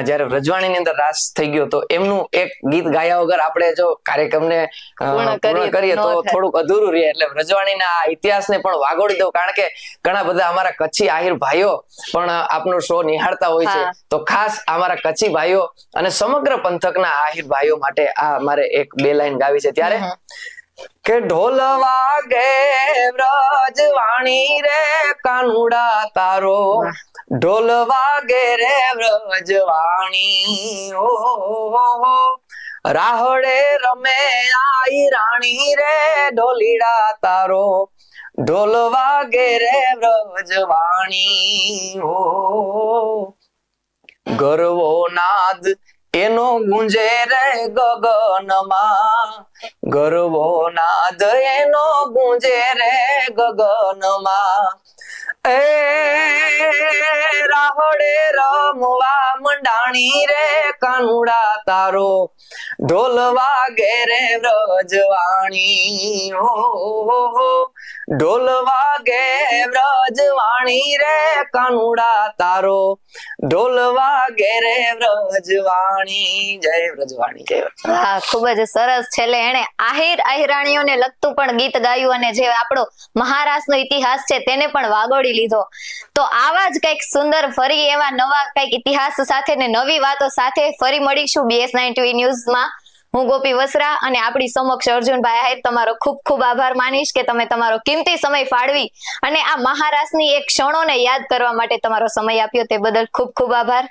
જયારે રજવાણી ની અંદર રાસ થઈ ગયો તો એમનું એક ગીત ગાયા વગર આપણે જો કાર્યક્રમને પૂર્ણ કરીએ તો થોડુંક અધૂરું રહે. એટલે રજવાણીના ઇતિહાસને પણ વાગોડી દઉં, કારણ કે ઘણા બધા અમારા કચ્છી આહિર ભાઈઓ પણ આપનો શો નિહાળતા હોય છે. તો ખાસ અમારા કચ્છી ભાઈઓ અને સમગ્ર પંથકના આહિર ભાઈઓ માટે આ મારે એક બે લાઈન ગાવી છે. ત્યારે કે ઢોલ વાગે વ્રજવાણી રે કાનુડા તારો, ઢોલ વાગે રે વ્રજવાણી, ઓ રાહડે રમે આયરાણી રે ઢોલીડા તારો, ઢોલ વાગે રે વ્રજવાણી, ઓ ગરવો નાદ એનો ગુંજે રે ગગનમાં, ગરવો નાદ એનો ગુંજે રે ગગનમાં, એ રાહડે રમવા મંડાણી રે કાનુડા તારો, ઢોલ વાગે રે વ્રજવાણી, ઓ ઢોલ વાગે વ્રજવાણી રે કાનુડા તારો, ઢોલ વાગે રે વ્રજવાણી. જય વ્રજવાણી, જય વ્રજવાણી. હા, ખૂબ જ સરસ. છેલ્લે એને આહિરાણીઓને લગતું પણ ગીત ગાયું અને જે આપણો મહારાષ્ટ્રનો ઇતિહાસ છે તેને પણ વાગોડી લીધો. તો આવા જ કઈક સુંદર ફરી એવા નવા કઈક ઇતિહાસ સાથે ને નવી વાતો સાથે ફરી મળીશું BS9 TV ન્યૂઝમાં. હું ગોપી વસરા અને આપણી સમક્ષ અર્જુનભાઈ આહિર તમારો ખૂબ ખૂબ આભાર માનીશ કે તમે તમારો કિંમતી સમય ફાળવી અને આ મહારાષ્ટ્રની એક ક્ષણોને યાદ કરવા માટે તમારો સમય આપ્યો, તે બદલ ખૂબ ખૂબ આભાર.